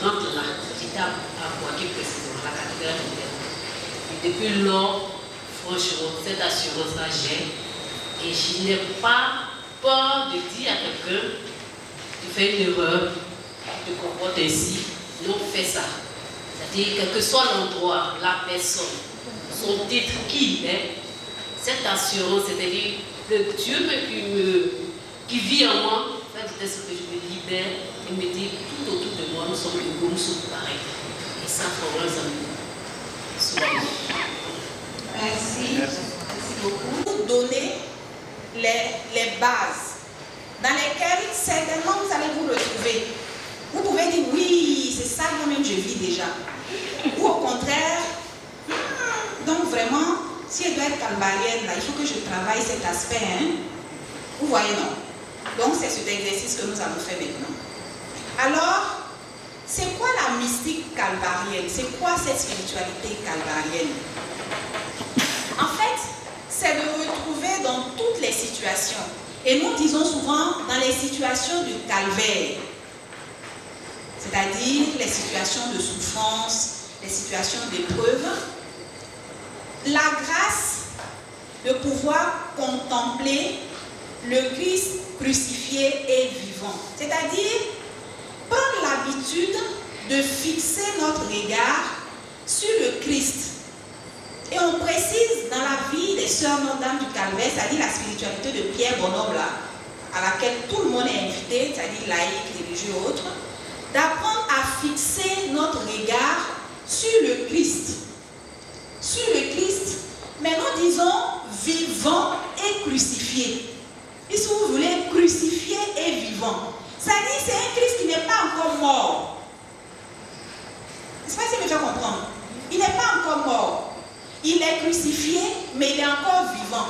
rentre là, qui tape à Poitiers précisément, la cathédrale de Pierre. Et depuis lors, franchement, cette assurance-là, j'ai. Et je n'ai pas peur de dire à quelqu'un, tu fais une erreur, tu te comportes ainsi, non, fais ça. C'est-à-dire, quel que soit l'endroit, la personne, son titre, qui il est, cette assurance, c'est-à-dire le Dieu qui vit en moi, fait fait, c'était ce que je me libère et me dire tout autour de moi, nous sommes des gomme-soupe pareil. Et ça, vraiment, ça me soigne. Merci. Merci beaucoup. Vous donnez les bases dans lesquelles certainement vous allez vous retrouver. Vous pouvez dire oui, c'est ça moi-même je vis déjà. Ou au contraire, donc vraiment, si elle doit être calvarienne, là, il faut que je travaille cet aspect. Hein? Vous voyez, non? Donc c'est cet exercice que nous allons faire maintenant. Alors, c'est quoi la mystique calvarienne? C'est quoi cette spiritualité calvarienne? En fait, c'est de retrouver dans toutes les situations. Et nous disons souvent dans les situations du calvaire. C'est-à-dire les situations de souffrance, les situations d'épreuve. La grâce de pouvoir contempler le Christ crucifié et vivant. C'est-à-dire prendre l'habitude de fixer notre regard sur le Christ. Et on précise dans la vie des sœurs Notre-Dame du Calvaire, c'est-à-dire la spiritualité de Pierre Bonhomme, là, à laquelle tout le monde est invité, c'est-à-dire laïcs, religieux et autres, d'apprendre à fixer notre regard sur le Christ. Sur le Christ, mais nous disons vivant et crucifié. Et si vous voulez, crucifié et vivant. C'est-à-dire c'est un Christ qui n'est pas encore mort. C'est pas si je me fais comprendre. Il n'est pas encore mort. Il est crucifié, mais il est encore vivant.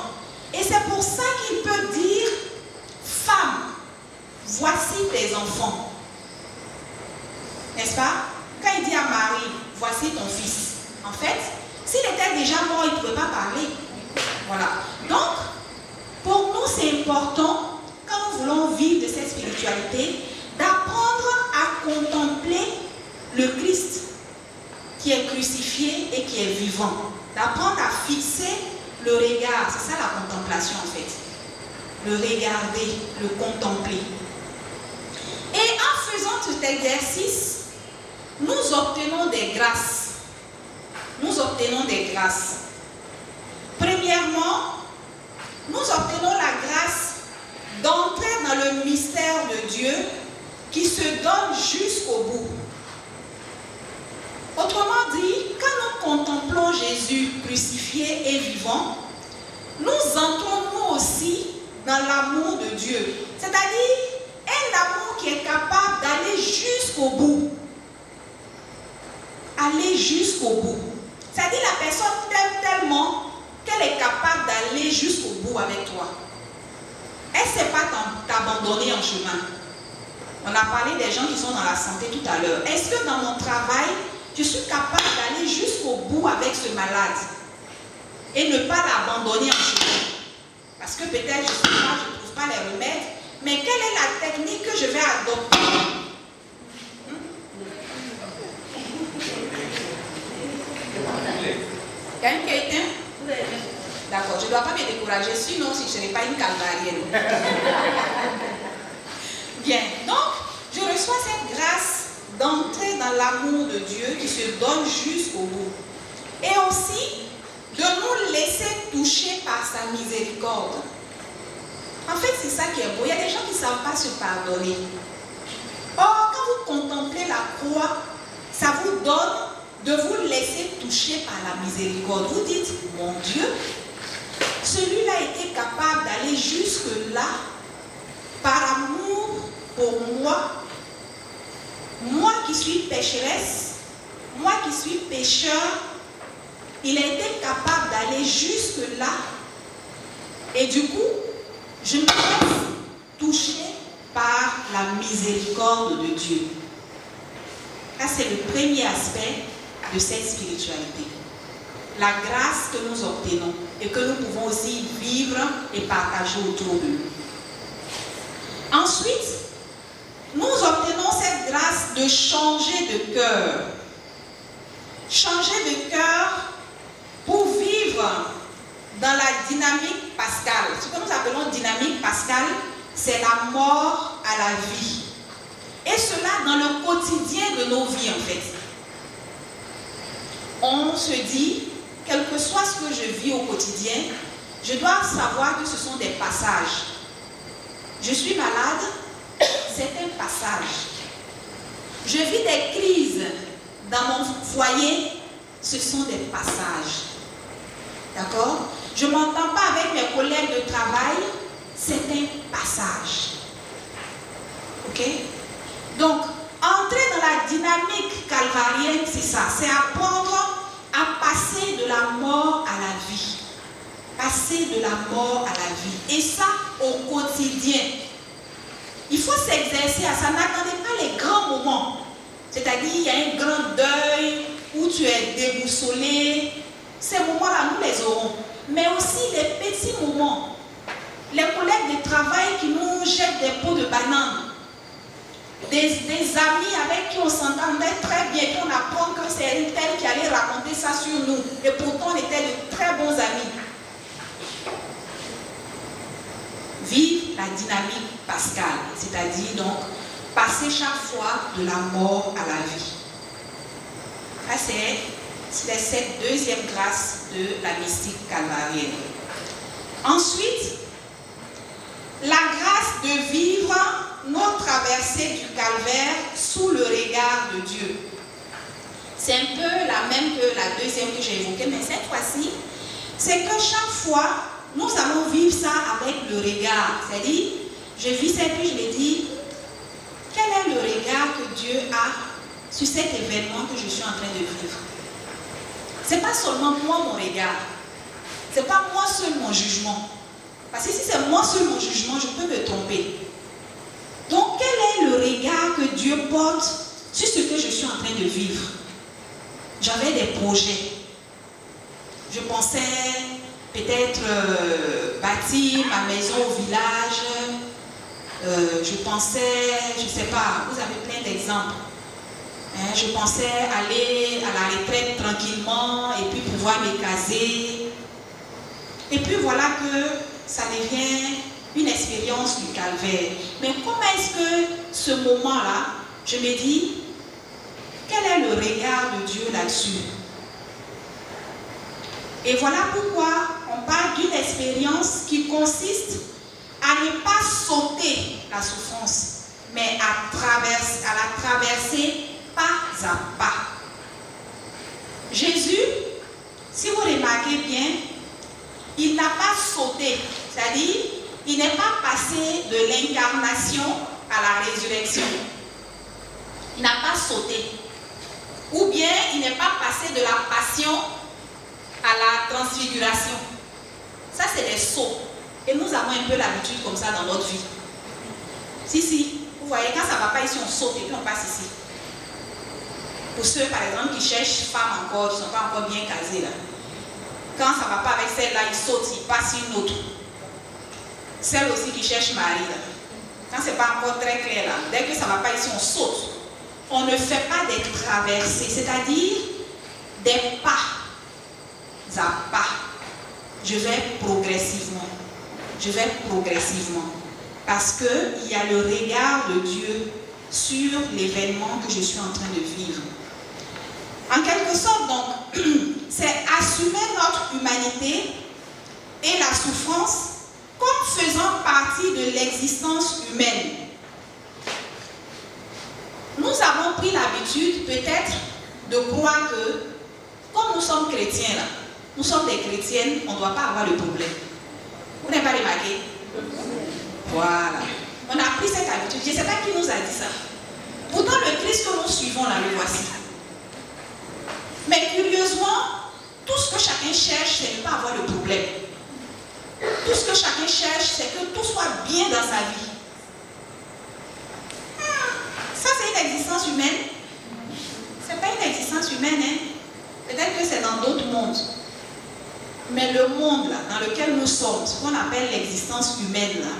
Et c'est pour ça qu'il peut dire, femme, voici tes enfants. N'est-ce pas? Quand il dit à Marie, voici ton fils. En fait, s'il était déjà mort, il ne pouvait pas parler. Voilà. Donc, pour nous, c'est important, quand nous voulons vivre de cette spiritualité, d'apprendre à contempler le Christ qui est crucifié et qui est vivant. D'apprendre à fixer le regard. C'est ça la contemplation en fait. Le regarder, le contempler. Et en faisant cet exercice, nous obtenons des grâces. Nous obtenons des grâces. Premièrement, nous obtenons la grâce d'entrer dans le mystère de Dieu qui se donne jusqu'au bout. Autrement dit, quand nous contemplons Jésus crucifié et vivant, nous entrons nous aussi dans l'amour de Dieu. C'est-à-dire un amour qui est capable d'aller jusqu'au bout. Aller jusqu'au bout. C'est-à-dire la personne t'aime tellement qu'elle est capable d'aller jusqu'au bout avec toi. Elle ne sait pas t'abandonner en chemin. On a parlé des gens qui sont dans la santé tout à l'heure. Est-ce que dans mon travail, je suis capable d'aller jusqu'au bout avec ce malade et ne pas l'abandonner en chemin? Parce que peut-être, je ne sais pas, je ne trouve pas les remèdes, mais quelle est la technique que je vais adopter? Quelqu'un qui a éteint? D'accord, je ne dois pas me décourager, sinon si je ne serai pas une calvarienne. Bien, donc, je reçois cette grâce d'entrer dans l'amour de Dieu qui se donne jusqu'au bout. Et aussi, de nous laisser toucher par sa miséricorde. En fait, c'est ça qui est beau. Il y a des gens qui ne savent pas se pardonner. Or, quand vous contemplez la croix, ça vous donne de vous laisser toucher par la miséricorde. Vous dites, mon Dieu, celui-là était capable d'aller jusque-là par amour pour moi. Moi qui suis pécheresse, moi qui suis pécheur, il a été capable d'aller jusque-là. Et du coup, je me laisse toucher par la miséricorde de Dieu. Ça, c'est le premier aspect de cette spiritualité. La grâce que nous obtenons et que nous pouvons aussi vivre et partager autour de nous. Ensuite, nous obtenons cette grâce de changer de cœur. Changer de cœur pour vivre dans la dynamique pascale. Ce que nous appelons dynamique pascale, c'est la mort à la vie. Et cela dans le quotidien de nos vies en fait. On se dit, quel que soit ce que je vis au quotidien, je dois savoir que ce sont des passages. Je suis malade, c'est un passage. Je vis des crises dans mon foyer, ce sont des passages. D'accord? Je ne m'entends pas avec mes collègues de travail, c'est un passage. Ok? Donc, entrer dans la dynamique calvarienne, c'est ça. C'est apprendre à passer de la mort à la vie. Passer de la mort à la vie. Et ça, au quotidien. Il faut s'exercer à ça. N'attendez pas les grands moments. C'est-à-dire, il y a un grand deuil où tu es déboussolé. Ces moments-là, nous les aurons. Mais aussi les petits moments. Les collègues de travail qui nous jettent des pots de bananes. Des amis avec qui on s'entendait très bien, puis on apprend que c'est une telle qui allait raconter ça sur nous. Et pourtant, on était de très bons amis. Vive la dynamique pascale, c'est-à-dire donc passer chaque fois de la mort à la vie. Ça, c'est cette deuxième grâce de la mystique calvarienne. Ensuite, la grâce de vivre notre traversée du calvaire sous le regard de Dieu. C'est un peu la même que la deuxième que j'ai évoquée, mais cette fois-ci, c'est que chaque fois, nous allons vivre ça avec le regard. C'est-à-dire, je vis ça et puis je me dis, quel est le regard que Dieu a sur cet événement que je suis en train de vivre? Ce n'est pas seulement moi mon regard. Ce n'est pas moi seul mon jugement. Parce que si c'est moi seul mon jugement, je peux me tromper. Donc, quel est le regard que Dieu porte sur ce que je suis en train de vivre? J'avais des projets. Je pensais peut-être bâtir ma maison au village. Je pensais, je ne sais pas, vous avez plein d'exemples. Je pensais aller à la retraite tranquillement et puis pouvoir me caser. Et puis voilà que ça devient une expérience du calvaire. Mais comment est-ce que ce moment-là, je me dis, quel est le regard de Dieu là-dessus? Et voilà pourquoi on parle d'une expérience qui consiste à ne pas sauter la souffrance, mais à la traverser pas à pas. Jésus, si vous remarquez bien, il n'a pas sauté, c'est-à-dire il n'est pas passé de l'incarnation à la résurrection. Il n'a pas sauté. Ou bien il n'est pas passé de la passion à la transfiguration. Ça, c'est des sauts. Et nous avons un peu l'habitude comme ça dans notre vie. Si, vous voyez, quand ça ne va pas ici, on saute et puis on passe ici. Pour ceux, par exemple, qui cherchent femme encore, qui ne sont pas encore bien casés là. Quand ça ne va pas avec celle-là, ils sautent, ils passent une autre. Celle aussi qui cherche mari là. Quand ce n'est pas encore très clair là, dès que ça ne va pas ici, on saute. On ne fait pas des traversées, c'est-à-dire des pas à pas. Je vais progressivement. Je vais progressivement. Parce qu'il y a le regard de Dieu sur l'événement que je suis en train de vivre. En quelque sorte, donc, c'est assumer notre humanité et la souffrance comme faisant partie de l'existence humaine. Nous avons pris l'habitude, peut-être, de croire que, comme nous sommes chrétiens, là, nous sommes des chrétiennes, on ne doit pas avoir de problème. Vous n'avez pas remarqué? Voilà. On a pris cette habitude. Je ne sais pas qui nous a dit ça. Pourtant, le Christ que nous suivons, là, le voici. Mais curieusement, tout ce que chacun cherche, c'est de ne pas avoir de problème. Tout ce que chacun cherche, c'est que tout soit bien dans sa vie. Ça, c'est une existence humaine. Ce n'est pas une existence humaine, hein. Peut-être que c'est dans d'autres mondes. Mais le monde là, dans lequel nous sommes, ce qu'on appelle l'existence humaine, là,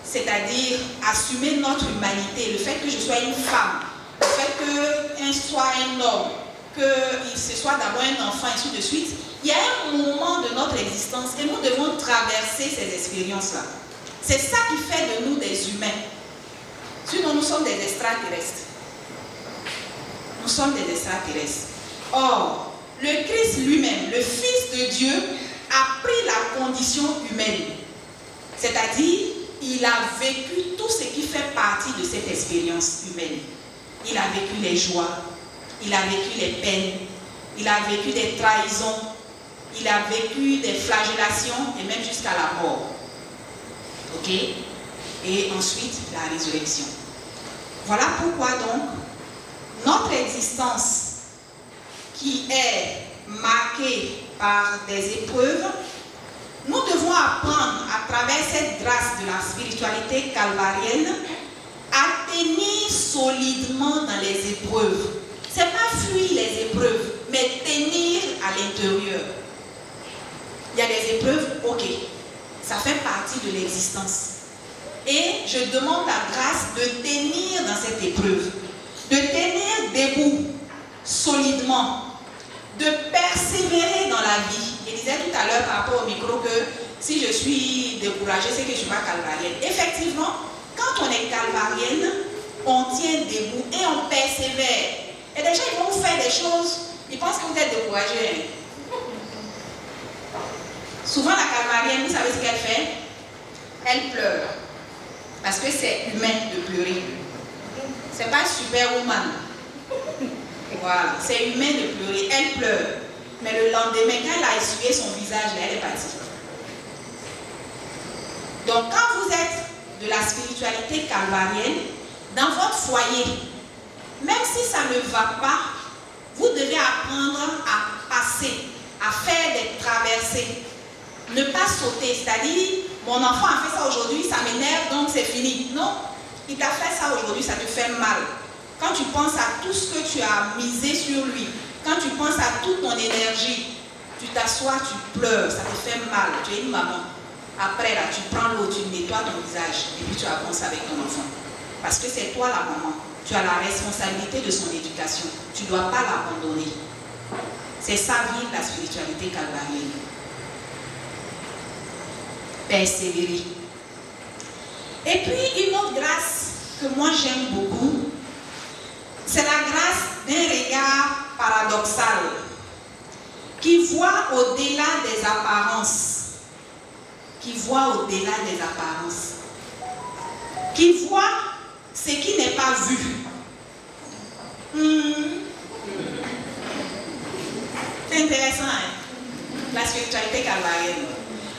c'est-à-dire assumer notre humanité, le fait que je sois une femme, le fait qu'un soit un homme, qu'il se soit d'abord un enfant, et ainsi de suite, il y a un moment de notre existence et nous devons traverser ces expériences-là. C'est ça qui fait de nous des humains. Sinon, nous sommes des extraterrestres. Nous sommes des extraterrestres. Or, le Christ lui-même, le Fils de Dieu, a pris la condition humaine. C'est-à-dire, il a vécu tout ce qui fait partie de cette expérience humaine. Il a vécu les joies, il a vécu les peines, il a vécu des trahisons, il a vécu des flagellations et même jusqu'à la mort. Ok? Et ensuite, la résurrection. Voilà pourquoi donc, notre existence qui est marquée par des épreuves, nous devons apprendre à travers cette grâce de la spiritualité calvarienne à tenir solidement dans les épreuves. Ce n'est pas fuir les épreuves, mais tenir à l'intérieur. Il y a des épreuves, ok, ça fait partie de l'existence. Et je demande la grâce de tenir dans cette épreuve, de tenir debout, solidement, de persévérer dans la vie. Je disais tout à l'heure par rapport au micro que si je suis découragée, c'est que je ne suis pas calvarienne. Effectivement, quand on est calvarienne, on tient debout et on persévère. Et déjà, ils vont vous faire des choses, ils pensent que vous êtes découragé. Souvent, la calvarienne, vous savez ce qu'elle fait? Elle pleure. Parce que c'est humain de pleurer. C'est pas Superwoman. Voilà, c'est humain de pleurer. Elle pleure. Mais le lendemain, quand elle a essuyé son visage, elle est partie. Donc, quand vous êtes de la spiritualité calvarienne, dans votre foyer, même si ça ne va pas, vous devez apprendre à passer, à faire des traversées. Ne pas sauter, c'est-à-dire, mon enfant a fait ça aujourd'hui, ça m'énerve, donc c'est fini. Non, il t'a fait ça aujourd'hui, ça te fait mal. Quand tu penses à tout ce que tu as misé sur lui, quand tu penses à toute ton énergie, tu t'assois, tu pleures, ça te fait mal. Tu es une maman. Après, là, tu prends l'eau, tu nettoies ton visage et puis tu avances avec ton enfant. Parce que c'est toi la maman. Tu as la responsabilité de son éducation. Tu ne dois pas l'abandonner. C'est ça, vivre la spiritualité calvarienne. Persévérer. Et puis, une autre grâce que moi j'aime beaucoup, c'est la grâce d'un regard paradoxal qui voit au-delà des apparences. Qui voit au-delà des apparences. Qui voit ce qui n'est pas vu. C'est intéressant, hein? La spiritualité calvarienne.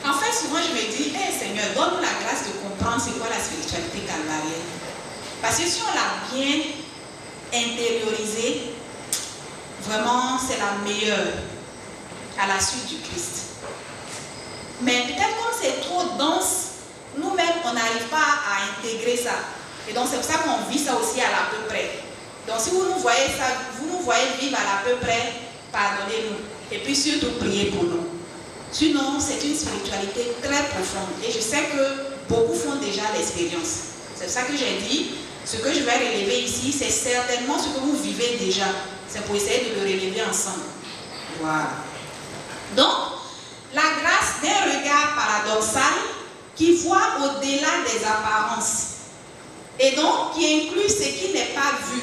En fait, souvent je me dis, hey, Seigneur, donne-nous la grâce de comprendre c'est quoi la spiritualité calvarienne. Parce que si on l'a bien intériorisée, vraiment c'est la meilleure à la suite du Christ. Mais peut-être comme c'est trop dense, nous-mêmes on n'arrive pas à intégrer ça. Et donc c'est pour ça qu'on vit ça aussi à l'à peu près. Donc si vous nous voyez ça, vous nous voyez vivre à l'à peu près, pardonnez-nous. Et puis surtout priez pour nous. Sinon, c'est une spiritualité très profonde. Et je sais que beaucoup font déjà l'expérience. C'est ça que j'ai dit. Ce que je vais relever ici, c'est certainement ce que vous vivez déjà. C'est pour essayer de le relever ensemble. Voilà. Donc, la grâce d'un regard paradoxal qui voit au-delà des apparences. Et donc, qui inclut ce qui n'est pas vu.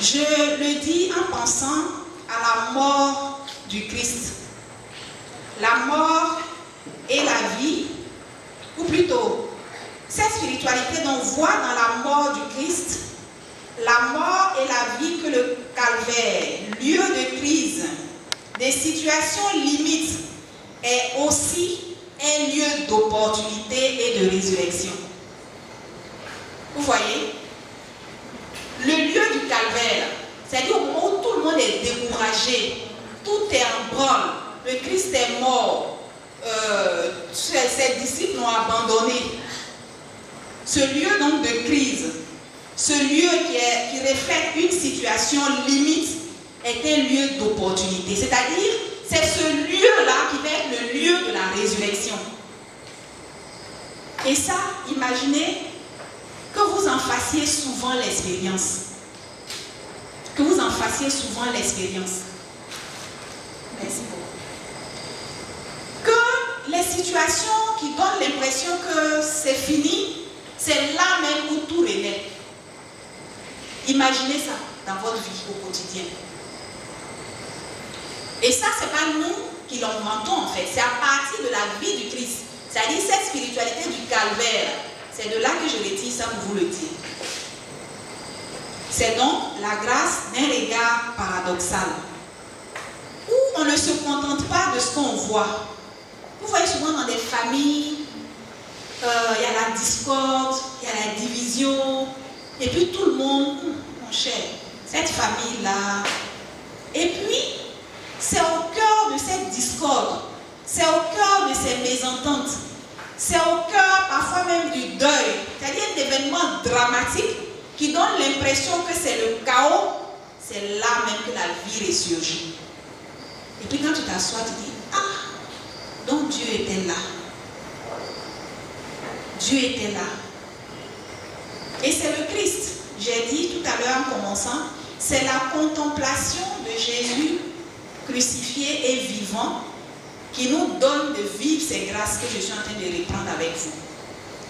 Je le dis en pensant à la mort du Christ. La mort et la vie, ou plutôt, cette spiritualité dont on voit dans la mort du Christ, la mort et la vie que le calvaire, lieu de crise, des situations limites, est aussi un lieu d'opportunité et de résurrection. Vous voyez? Le lieu du calvaire, c'est-à-dire au moment où tout le monde est découragé, tout est en branle, le Christ est mort, ses disciples l'ont abandonné. Ce lieu donc de crise, ce lieu qui reflète une situation limite, est un lieu d'opportunité. C'est-à-dire, c'est ce lieu-là qui va être le lieu de la résurrection. Et ça, imaginez que vous en fassiez souvent l'expérience. Que vous en fassiez souvent l'expérience. Merci beaucoup. Que les situations qui donnent l'impression que c'est fini, c'est là même où tout renaît. Imaginez ça dans votre vie au quotidien. Et ça, c'est pas nous qui l'inventons en fait. C'est à partir de la vie du Christ. C'est-à-dire cette spiritualité du calvaire. C'est de là que je retire ça pour vous le dire. C'est donc la grâce d'un regard paradoxal. Où on ne se contente pas de ce qu'on voit. Vous voyez souvent dans des familles, il y a la discorde, il y a la division, et puis tout le monde, mon cher, cette famille-là. Et puis, c'est au cœur de cette discorde, c'est au cœur de ces mésententes, c'est au cœur parfois même du deuil, c'est-à-dire un événement dramatique qui donne l'impression que c'est le chaos, c'est là même que la vie ressurgit. Et puis quand tu t'assois, tu dis, ah, donc Dieu était là. Dieu était là. Et c'est le Christ. J'ai dit tout à l'heure en commençant, c'est la contemplation de Jésus crucifié et vivant qui nous donne de vivre ces grâces que je suis en train de reprendre avec vous.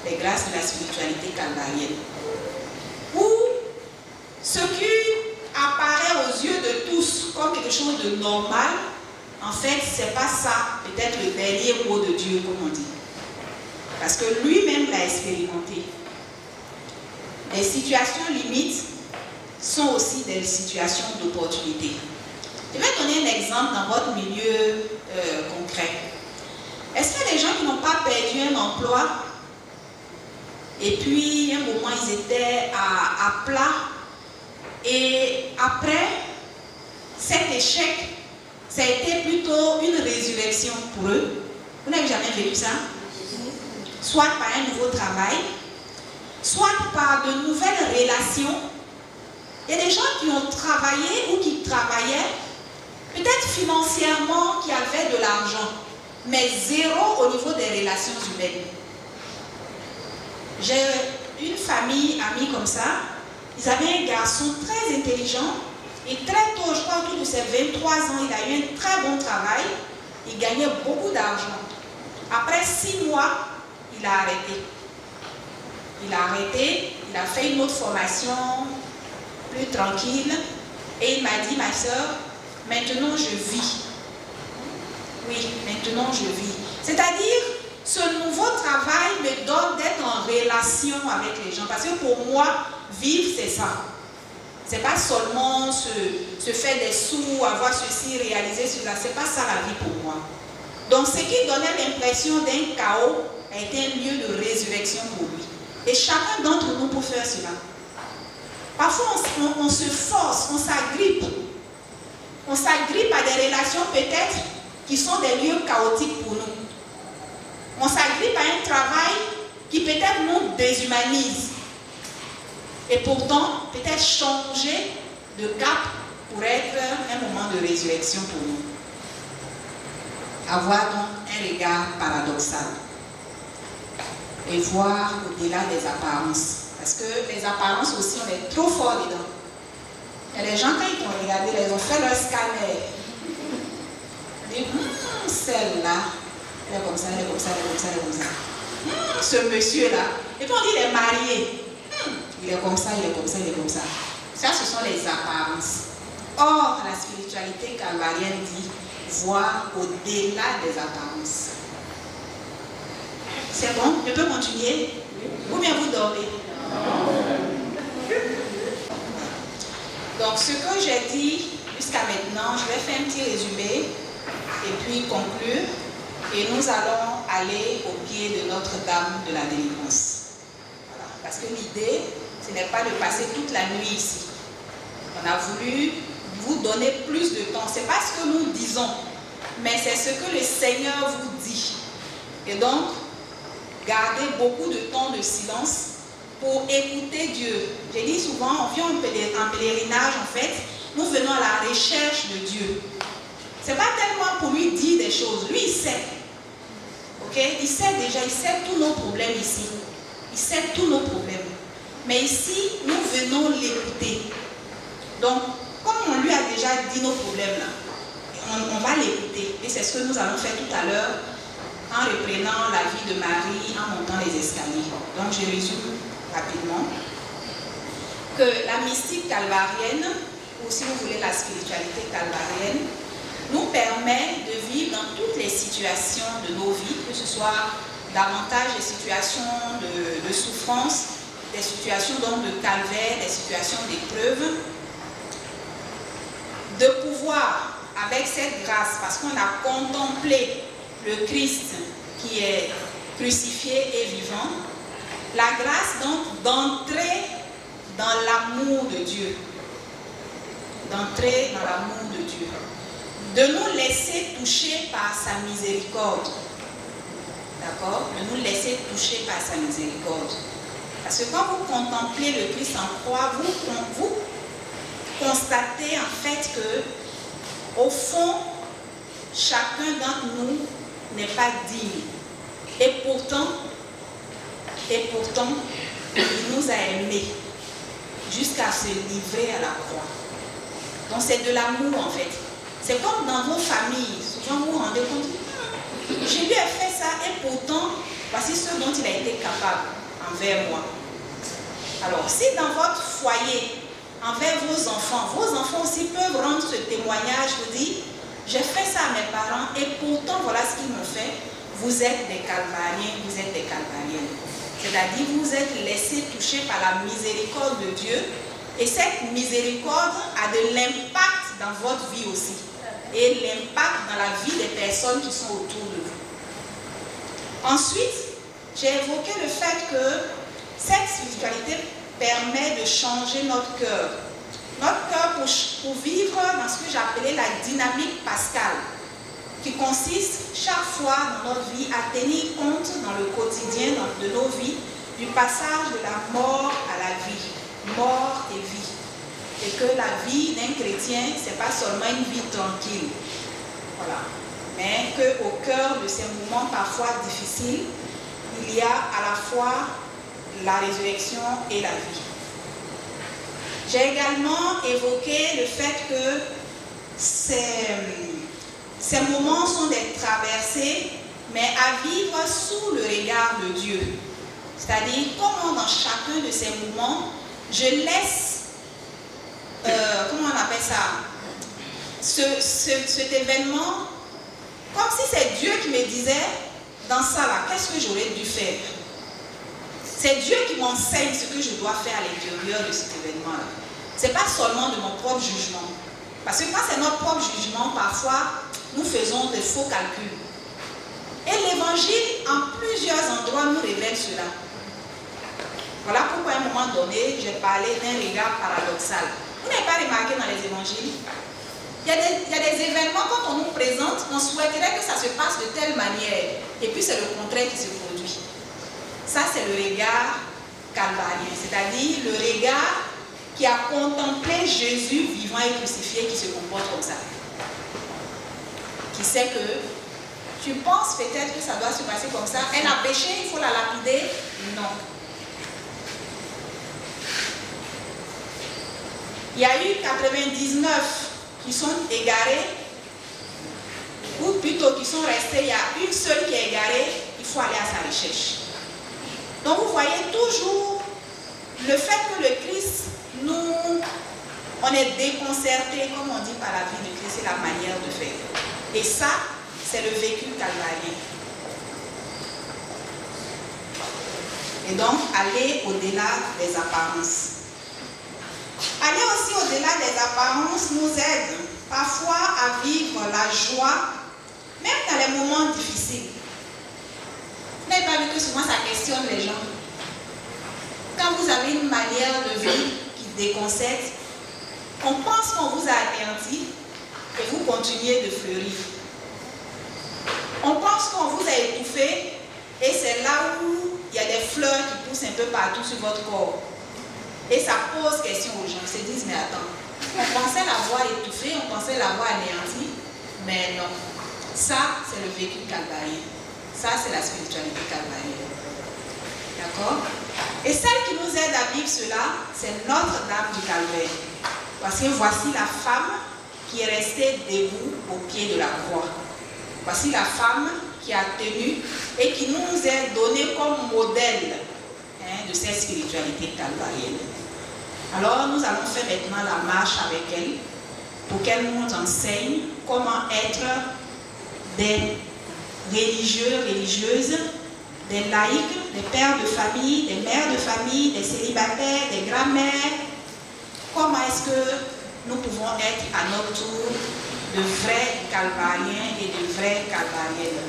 Les grâces de la spiritualité calvarienne. Où ce qui apparaît aux yeux de tous comme quelque chose de normal, en fait, c'est pas ça, peut-être le dernier mot de Dieu, comme on dit. Parce que lui-même l'a expérimenté. Les situations limites sont aussi des situations d'opportunité. Je vais donner un exemple dans votre milieu concret. Est-ce qu'il y a des gens qui n'ont pas perdu un emploi et puis un moment ils étaient à plat et après cet échec, ça a été plutôt une résurrection pour eux? Vous n'avez jamais vécu ça? Soit par un nouveau travail, soit par de nouvelles relations. Il y a des gens qui ont travaillé ou qui travaillaient, peut-être financièrement, qui avaient de l'argent, mais zéro au niveau des relations humaines. J'ai une famille amie comme ça. Ils avaient un garçon très intelligent et très tôt, je crois autour de ses 23 ans, il a eu un très bon travail. Il gagnait beaucoup d'argent. Après 6 mois, il a arrêté. Il a arrêté, il a fait une autre formation plus tranquille et il m'a dit, ma soeur, maintenant je vis. Oui, maintenant je vis. C'est-à-dire, ce nouveau travail me donne d'être en relation avec les gens. Parce que pour moi, vivre, c'est ça. C'est pas seulement se faire des sous, avoir ceci, réaliser cela. C'est pas ça la vie pour moi. Donc, ce qui donnait l'impression d'un chaos a été un lieu de résurrection pour lui. Et chacun d'entre nous peut faire cela. Parfois, on se force, on s'agrippe. On s'agrippe à des relations peut-être qui sont des lieux chaotiques pour nous. On s'agrippe à un travail qui peut-être nous déshumanise. Et pourtant, peut-être changer de cap pour être un moment de résurrection pour nous. Avoir donc un regard paradoxal. Et voir au-delà des apparences. Parce que les apparences aussi, on est trop fort dedans. Il y a des gens, quand ils t'ont regardé, ils ont fait leur scanner. Ils disent, celle-là, elle est comme ça, elle est comme ça, elle est comme ça, elle est comme ça. Ce monsieur-là. Et puis on dit, il est marié. Il est comme ça, il est comme ça, il est comme ça. Ça, ce sont les apparences. Or, la spiritualité calvarienne dit voir au-delà des apparences. C'est bon? Je peux continuer? Ou bien vous dormez? Donc, ce que j'ai dit jusqu'à maintenant, je vais faire un petit résumé et puis conclure. Et nous allons aller au pied de Notre-Dame de la Délivrance. Voilà. Parce que l'idée, ce n'est pas de passer toute la nuit ici. On a voulu vous donner plus de temps. Ce n'est pas ce que nous disons, mais c'est ce que le Seigneur vous dit. Et donc, gardez beaucoup de temps de silence pour écouter Dieu. J'ai dit souvent, on vient en pèlerinage, en fait, nous venons à la recherche de Dieu. Ce n'est pas tellement pour lui dire des choses. Lui, il sait. Ok? Il sait déjà, il sait tous nos problèmes ici. Il sait tous nos problèmes. Mais ici, nous venons l'écouter. Donc, comme on lui a déjà dit nos problèmes là, on va l'écouter. Et c'est ce que nous allons faire tout à l'heure en reprenant la vie de Marie, en montant les escaliers. Donc, je résume rapidement que la mystique calvarienne, ou si vous voulez la spiritualité calvarienne, nous permet de vivre dans toutes les situations de nos vies, que ce soit davantage des situations de souffrance, des situations donc de calvaire, des situations d'épreuve, de pouvoir, avec cette grâce, parce qu'on a contemplé le Christ qui est crucifié et vivant, la grâce donc d'entrer dans l'amour de Dieu, d'entrer dans l'amour de Dieu, de nous laisser toucher par sa miséricorde, d'accord, de nous laisser toucher par sa miséricorde. Parce que quand vous contemplez le Christ en croix, vous constatez en fait que, au fond, chacun d'entre nous n'est pas digne. Et pourtant, il nous a aimés jusqu'à se livrer à la croix. Donc c'est de l'amour en fait. C'est comme dans vos familles, souvent vous vous rendez compte, je lui ai fait ça et pourtant, voici ce dont il a été capable envers moi. Alors si dans votre foyer, envers vos enfants aussi peuvent rendre ce témoignage, vous dire, j'ai fait ça à mes parents et pourtant voilà ce qu'ils m'ont fait. Vous êtes des calvariens, vous êtes des calvariennes. C'est-à-dire vous êtes laissés toucher par la miséricorde de Dieu et cette miséricorde a de l'impact dans votre vie aussi et l'impact dans la vie des personnes qui sont autour de vous. Ensuite, j'ai évoqué le fait que cette spiritualité permet de changer notre cœur. Notre cœur pour vivre dans ce que j'appelais la dynamique pascale, qui consiste chaque fois dans notre vie à tenir compte dans le quotidien de nos vies du passage de la mort à la vie, mort et vie. Et que la vie d'un chrétien, ce n'est pas seulement une vie tranquille, voilà, mais qu'au cœur de ces moments parfois difficiles, il y a à la fois la résurrection et la vie. J'ai également évoqué le fait que ces moments sont des traversées, mais à vivre sous le regard de Dieu. C'est-à-dire, comment dans chacun de ces moments, je laisse, comment on appelle ça, cet événement, comme si c'est Dieu qui me disait, dans ça là, qu'est-ce que j'aurais dû faire? C'est Dieu qui m'enseigne ce que je dois faire à l'intérieur de cet événement-là. Ce n'est pas seulement de mon propre jugement. Parce que quand c'est notre propre jugement, parfois, nous faisons des faux calculs. Et l'évangile, en plusieurs endroits, nous révèle cela. Voilà pourquoi à un moment donné, j'ai parlé d'un regard paradoxal. Vous n'avez pas remarqué dans les évangiles? Il y a des événements, quand on nous présente, on souhaiterait que ça se passe de telle manière. Et puis c'est le contraire qui se produit. Ça, c'est le regard calvarien, c'est-à-dire le regard qui a contemplé Jésus vivant et crucifié qui se comporte comme ça. Qui sait que tu penses peut-être que ça doit se passer comme ça. Elle a péché, il faut la lapider. Non. Il y a eu 99 qui sont égarés, ou plutôt qui sont restés. Il y a une seule qui est égarée, il faut aller à sa recherche. Donc vous voyez toujours le fait que le Christ, on est déconcerté, comme on dit, par la vie de Christ, c'est la manière de faire. Et ça, c'est le vécu calvarien. Et donc, aller au-delà des apparences. Aller aussi au-delà des apparences nous aide parfois à vivre la joie, même dans les moments difficiles. Vous n'avez pas vu que souvent ça questionne les gens. Quand vous avez une manière de vivre qui déconcerte, on pense qu'on vous a anéanti et vous continuez de fleurir. On pense qu'on vous a étouffé et c'est là où il y a des fleurs qui poussent un peu partout sur votre corps. Et ça pose question aux gens. Ils se disent, mais attends, on pensait l'avoir étouffé, on pensait l'avoir anéanti, mais non. Ça, c'est le vécu calvarien. Ça, c'est la spiritualité calvarienne. D'accord? Et celle qui nous aide à vivre cela, c'est Notre-Dame du Calvaire. Parce que voici la femme qui est restée debout au pied de la croix. Voici la femme qui a tenu et qui nous est donnée comme modèle de cette spiritualité calvarienne. Alors, nous allons faire maintenant la marche avec elle pour qu'elle nous enseigne comment être des religieux, religieuses, des laïcs, des pères de famille, des mères de famille, des célibataires, des grands-mères. Comment est-ce que nous pouvons être à notre tour de vrais calvariens et de vraies calvariennes.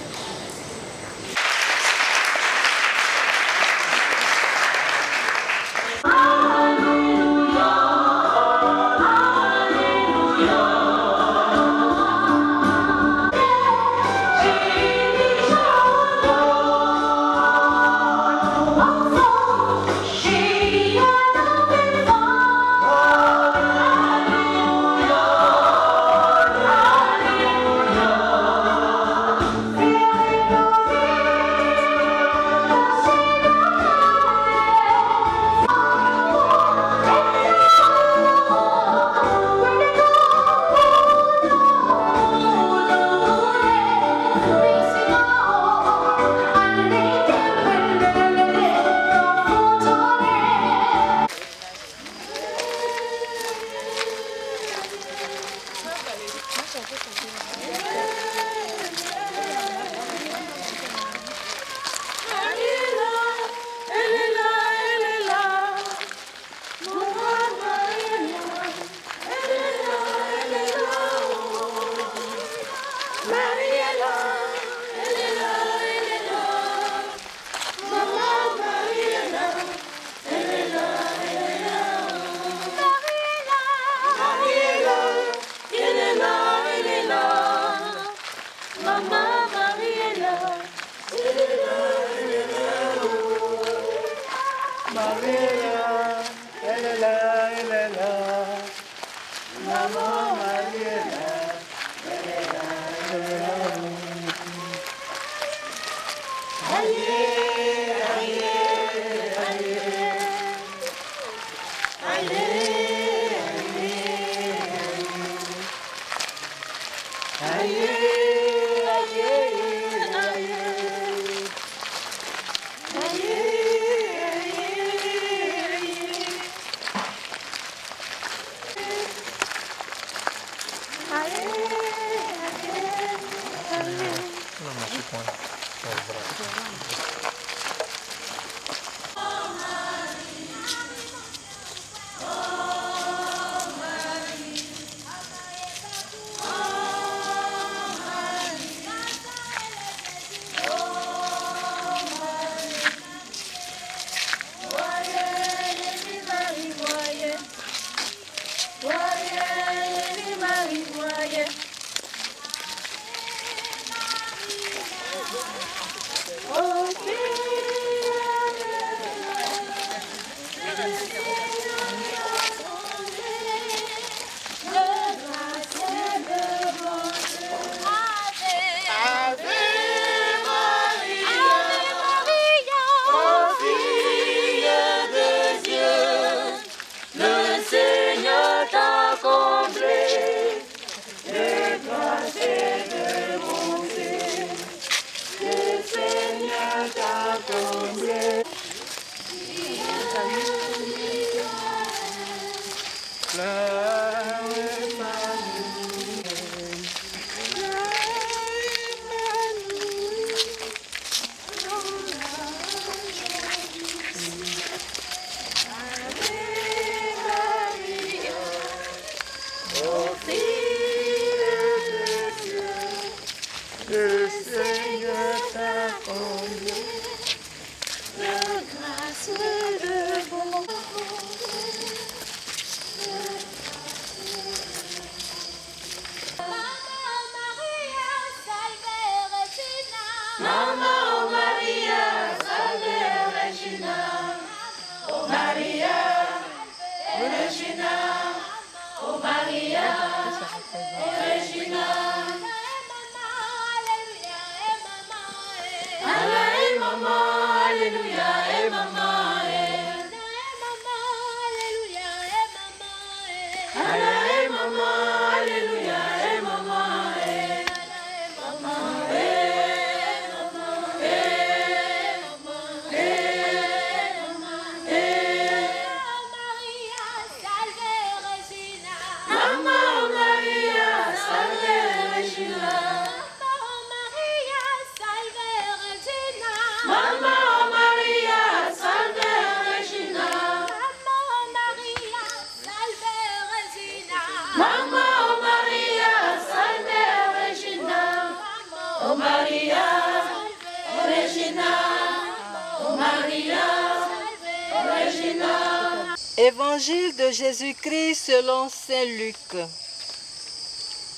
Évangile de Jésus-Christ selon saint Luc.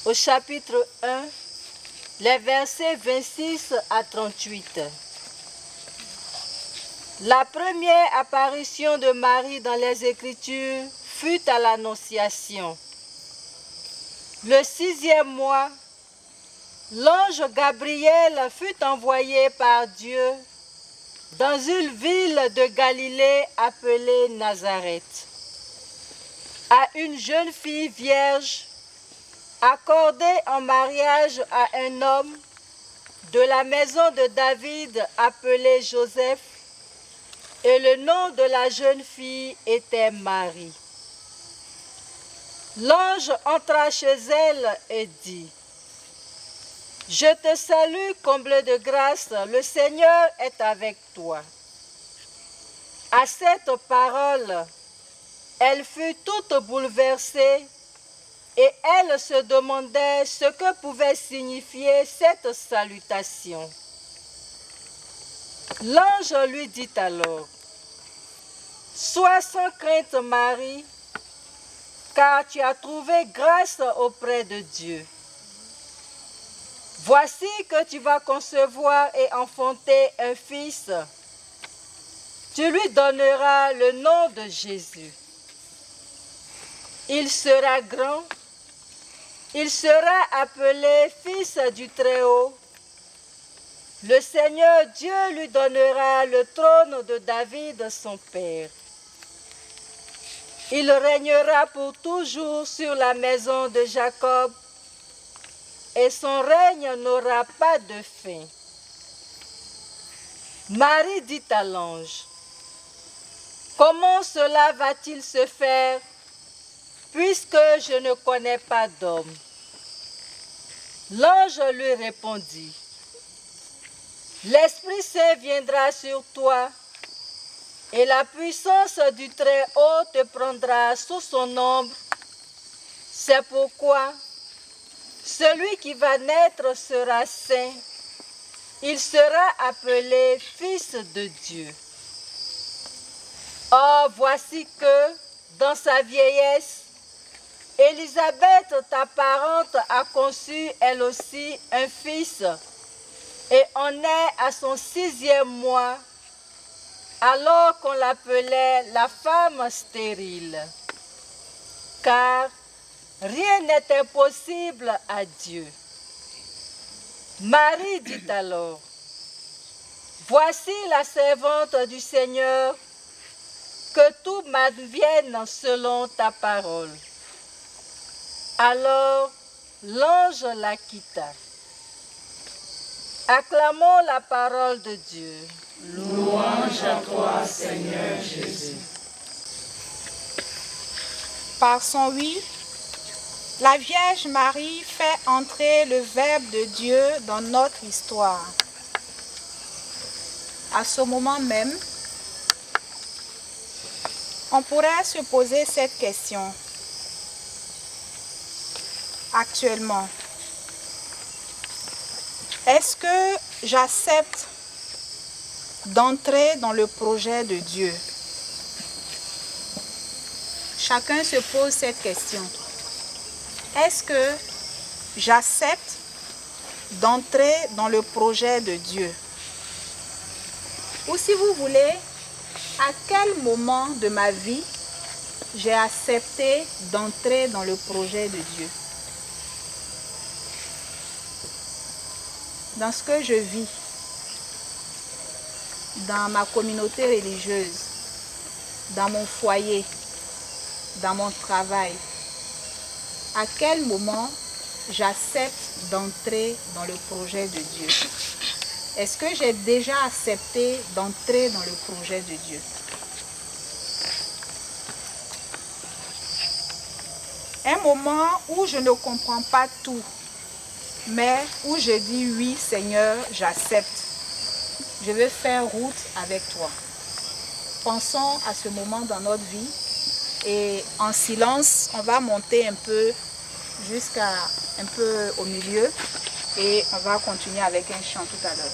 Au chapitre 1, les versets 26 à 38. La première apparition de Marie dans les Écritures fut à l'Annonciation. Le 6e mois, l'ange Gabriel fut envoyé par Dieu dans une ville de Galilée appelée Nazareth, à une jeune fille vierge accordée en mariage à un homme de la maison de David appelé Joseph, et le nom de la jeune fille était Marie. L'ange entra chez elle et dit: « Je te salue, comblée de grâce, le Seigneur est avec toi. » À cette parole, elle fut toute bouleversée et elle se demandait ce que pouvait signifier cette salutation. L'ange lui dit alors: « Sois sans crainte, Marie, car tu as trouvé grâce auprès de Dieu. Voici que tu vas concevoir et enfanter un fils. Tu lui donneras le nom de Jésus. Il sera grand, il sera appelé Fils du Très-Haut. Le Seigneur Dieu lui donnera le trône de David, son père. Il régnera pour toujours sur la maison de Jacob, et son règne n'aura pas de fin. » Marie dit à l'ange: « Comment cela va-t-il se faire, puisque je ne connais pas d'homme ?» L'ange lui répondit: « L'Esprit Saint viendra sur toi, et la puissance du Très-Haut te prendra sous son ombre. C'est pourquoi celui qui va naître sera saint. Il sera appelé Fils de Dieu. Or, voici que, dans sa vieillesse, Élisabeth, ta parente, a conçu elle aussi un fils, et en est à son 6e mois, alors qu'on l'appelait la femme stérile. Car rien n'est impossible à Dieu. Marie dit alors: « Voici la servante du Seigneur, que tout m'advienne selon ta parole. » Alors l'ange la quitta. Acclamons la parole de Dieu. Louange à toi, Seigneur Jésus. Par son oui, la Vierge Marie fait entrer le Verbe de Dieu dans notre histoire. À ce moment même, on pourrait se poser cette question. Actuellement, est-ce que j'accepte d'entrer dans le projet de Dieu? Chacun se pose cette question. Est-ce que j'accepte d'entrer dans le projet de Dieu? Ou si vous voulez, à quel moment de ma vie j'ai accepté d'entrer dans le projet de Dieu? Dans ce que je vis, dans ma communauté religieuse, dans mon foyer, dans mon travail, à quel moment j'accepte d'entrer dans le projet de Dieu? Est-ce que j'ai déjà accepté d'entrer dans le projet de Dieu? Un moment où je ne comprends pas tout, mais où je dis oui Seigneur, j'accepte. Je veux faire route avec toi. Pensons à ce moment dans notre vie et en silence, on va monter un peu jusqu'à un peu au milieu et on va continuer avec un chant tout à l'heure.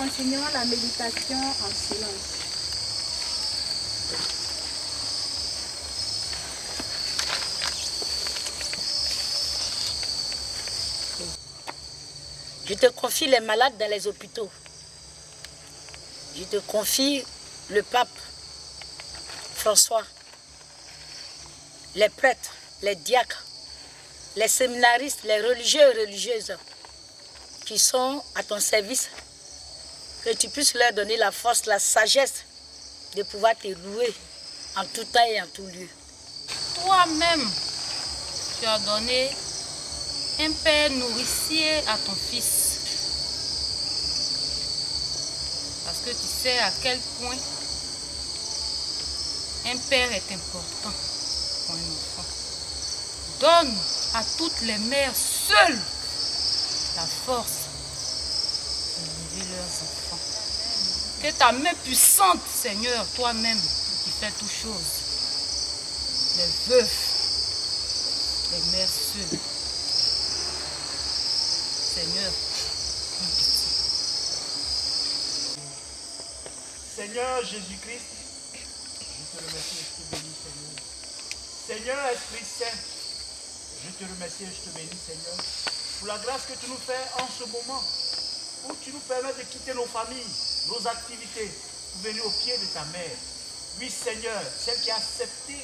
continuons la méditation en silence. Je te confie les malades dans les hôpitaux. Je te confie le pape François, les prêtres, les diacres, les séminaristes, les religieux et religieuses qui sont à ton service, que tu puisses leur donner la force, la sagesse de pouvoir te louer en tout temps et en tout lieu. Toi-même, tu as donné un père nourricier à ton fils. Parce que tu sais à quel point un père est important pour un enfant. Donne à toutes les mères seules la force d'élever leurs enfants. Que ta main puissante, Seigneur, toi-même, qui fais toutes choses, les veufs, les mères seules, Seigneur, prends pitié. Seigneur Jésus-Christ, je te remercie et je te bénis, Seigneur. Seigneur Esprit Saint, je te remercie et je te bénis, Seigneur, pour la grâce que tu nous fais en ce moment, où tu nous permets de quitter nos familles, nos activités, pour venir au pied de ta mère. Oui, Seigneur, celle qui a accepté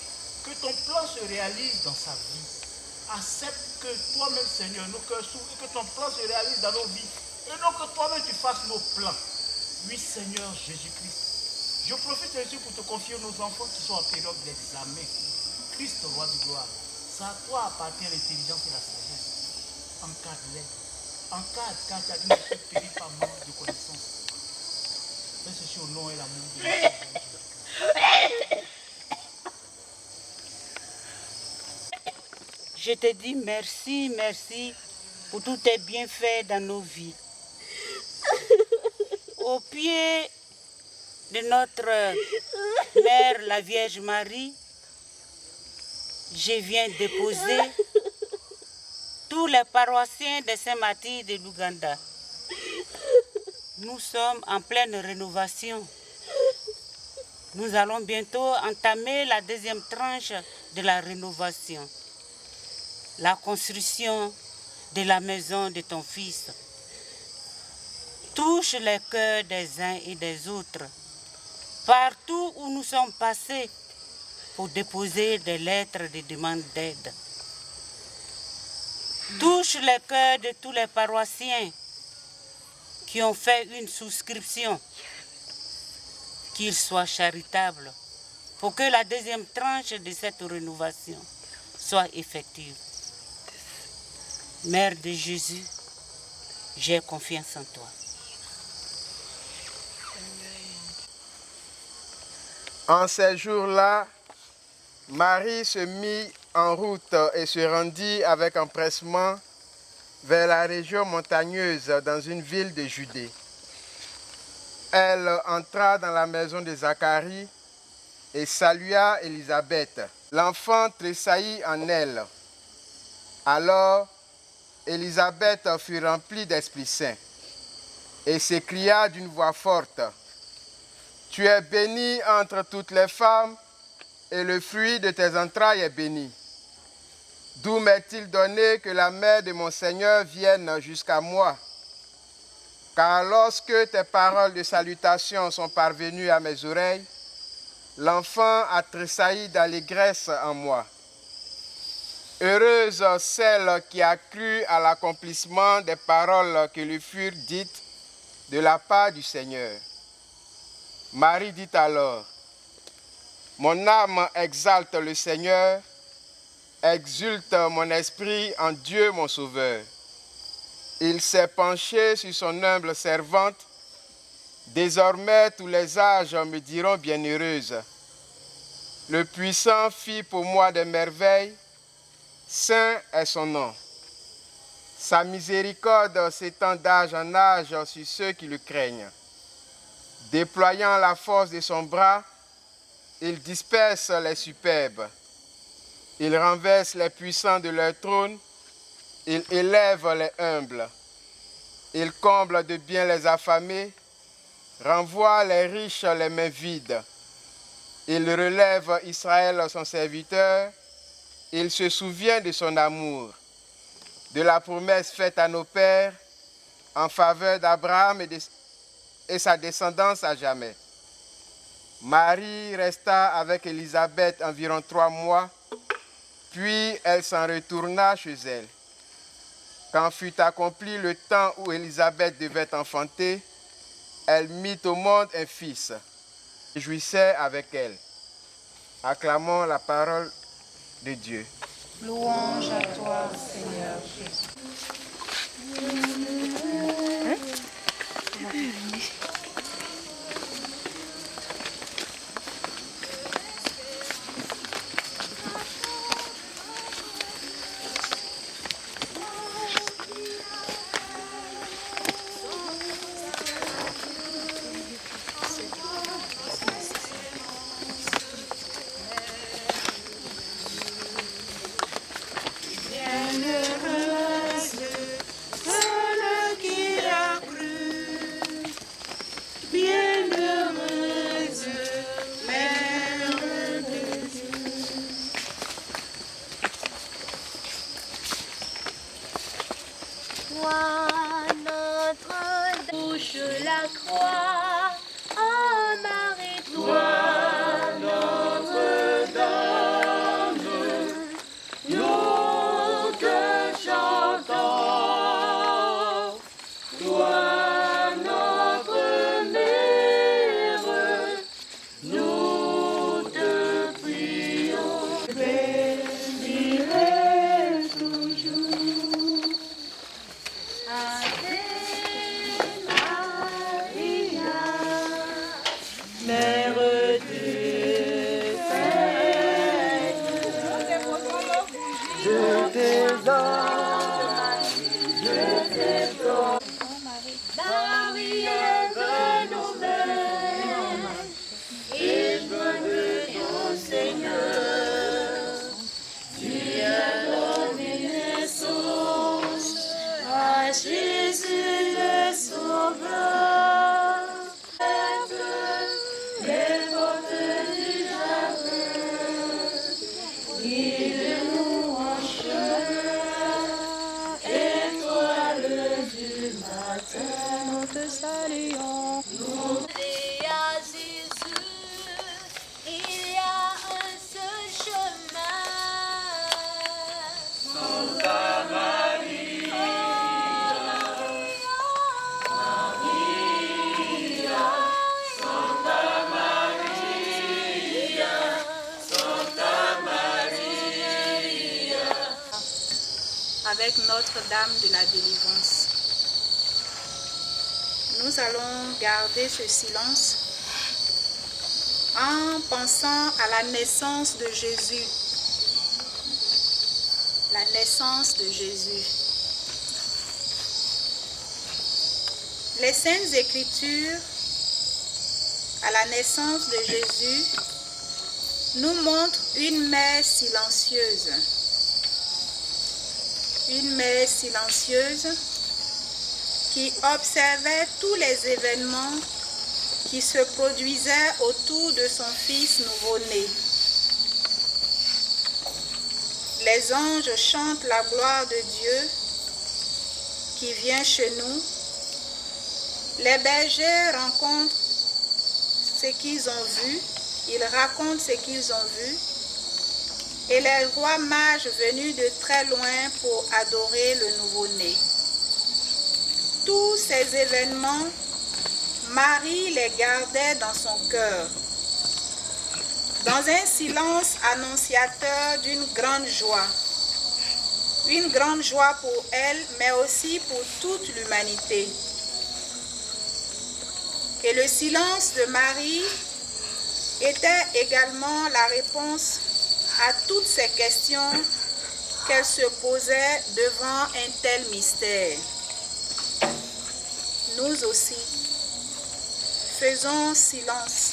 que ton plan se réalise dans sa vie. Accepte que toi-même, Seigneur, nos cœurs s'ouvrent et que ton plan se réalise dans nos vies. Et non que toi-même tu fasses nos plans. Oui, Seigneur Jésus-Christ, je profite ainsi pour te confier nos enfants qui sont en période d'examen. Christ, roi de gloire, c'est à toi appartient l'intelligence et la sagesse. Encadre-les. Encadre car tu as dit ne se périr par manque de connaissance. Fais ceci au nom et l'amour de Jésus. Je te dis merci, merci pour tous tes bienfaits dans nos vies. Au pied de notre Mère, la Vierge Marie, je viens déposer tous les paroissiens de Saint-Mathilde de l'Ouganda. Nous sommes en pleine rénovation. Nous allons bientôt entamer la deuxième tranche de la rénovation. La construction de la maison de ton fils. Touche les cœurs des uns et des autres. Partout où nous sommes passés pour déposer des lettres de demande d'aide. Touche les cœurs de tous les paroissiens qui ont fait une souscription, qu'ils soient charitables, pour que la deuxième tranche de cette rénovation soit effective. Mère de Jésus, j'ai confiance en toi. En ces jours-là, Marie se mit en route et se rendit avec empressement vers la région montagneuse dans une ville de Judée. Elle entra dans la maison de Zacharie et salua Élisabeth. L'enfant tressaillit en elle. Alors, Élisabeth fut remplie d'Esprit Saint et s'écria d'une voix forte, « Tu es bénie entre toutes les femmes, et le fruit de tes entrailles est béni. D'où m'est-il donné que la mère de mon Seigneur vienne jusqu'à moi? Car lorsque tes paroles de salutation sont parvenues à mes oreilles, l'enfant a tressailli d'allégresse en moi. Heureuse celle qui a cru à l'accomplissement des paroles qui lui furent dites de la part du Seigneur. » Marie dit alors, « Mon âme exalte le Seigneur, exulte mon esprit en Dieu mon Sauveur. Il s'est penché sur son humble servante. Désormais tous les âges me diront bienheureuse. Le Puissant fit pour moi des merveilles, saint est son nom. Sa miséricorde s'étend d'âge en âge sur ceux qui le craignent. Déployant la force de son bras, il disperse les superbes. Il renverse les puissants de leur trône. Il élève les humbles. Il comble de bien les affamés renvoie les riches les mains vides. Il relève Israël son serviteur. Il se souvient de son amour, de la promesse faite à nos pères en faveur d'Abraham et sa descendance à jamais. Marie resta avec Élisabeth environ 3 mois, puis elle s'en retourna chez elle. Quand fut accompli le temps où Élisabeth devait enfanter, elle mit au monde un fils, et jouissait avec elle. Acclamons la parole de Dieu. Louange à toi, Seigneur Jésus. Avec Notre-Dame de la Délivrance. Nous allons garder ce silence en pensant à la naissance de Jésus. La naissance de Jésus. Les Saintes Écritures, à la naissance de Jésus, nous montrent une mère silencieuse. Une mère silencieuse qui observait tous les événements qui se produisaient autour de son fils nouveau-né. Les anges chantent la gloire de Dieu qui vient chez nous. Les bergers rencontrent ce qu'ils ont vu, ils racontent ce qu'ils ont vu. Et les rois mages venus de très loin pour adorer le nouveau-né. Tous ces événements, Marie les gardait dans son cœur, dans un silence annonciateur d'une grande joie. Une grande joie pour elle, mais aussi pour toute l'humanité. Et le silence de Marie était également la réponse à toutes ces questions qu'elle se posait devant un tel mystère. Nous aussi, faisons silence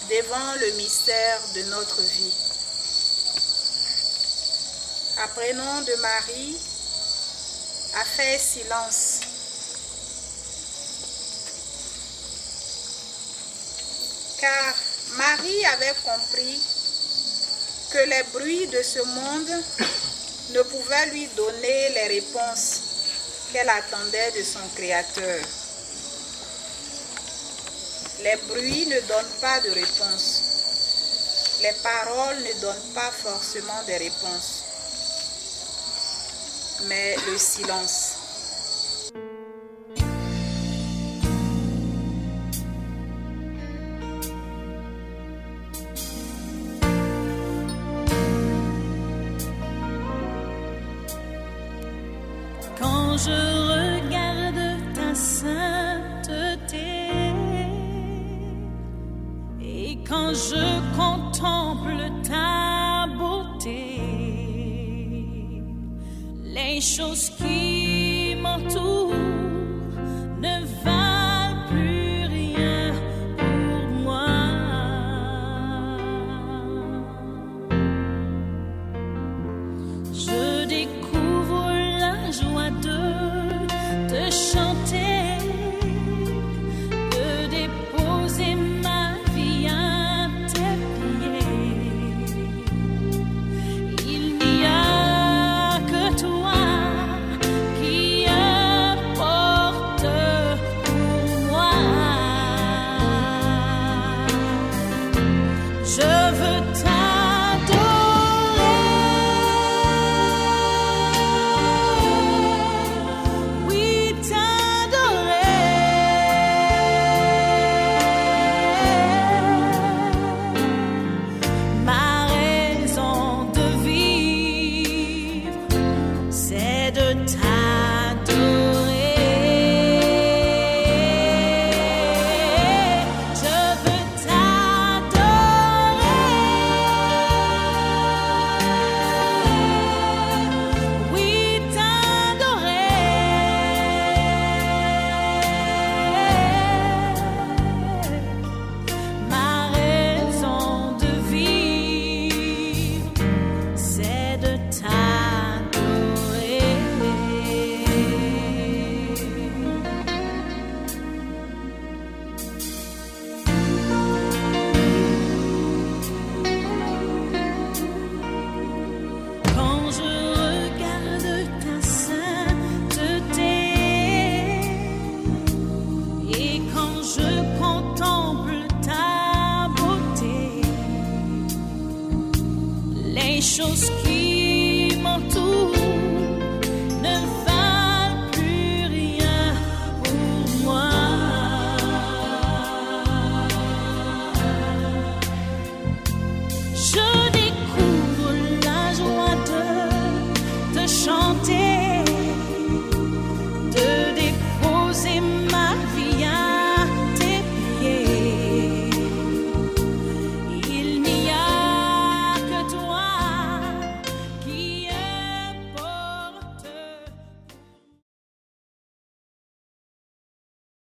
devant le mystère de notre vie. Apprenons de Marie à faire silence car Marie avait compris que les bruits de ce monde ne pouvaient lui donner les réponses qu'elle attendait de son Créateur. Les bruits ne donnent pas de réponse. Les paroles ne donnent pas forcément des réponses, mais le silence. Quand je regarde ta sainteté et quand je contemple ta beauté, les choses qui m'entourent ne valent plus rien pour moi. Je découvre la joie de te chanter, de déposer ma vie à tes pieds. Il n'y a que toi qui importe pour moi. Je veux choses qui m'entourent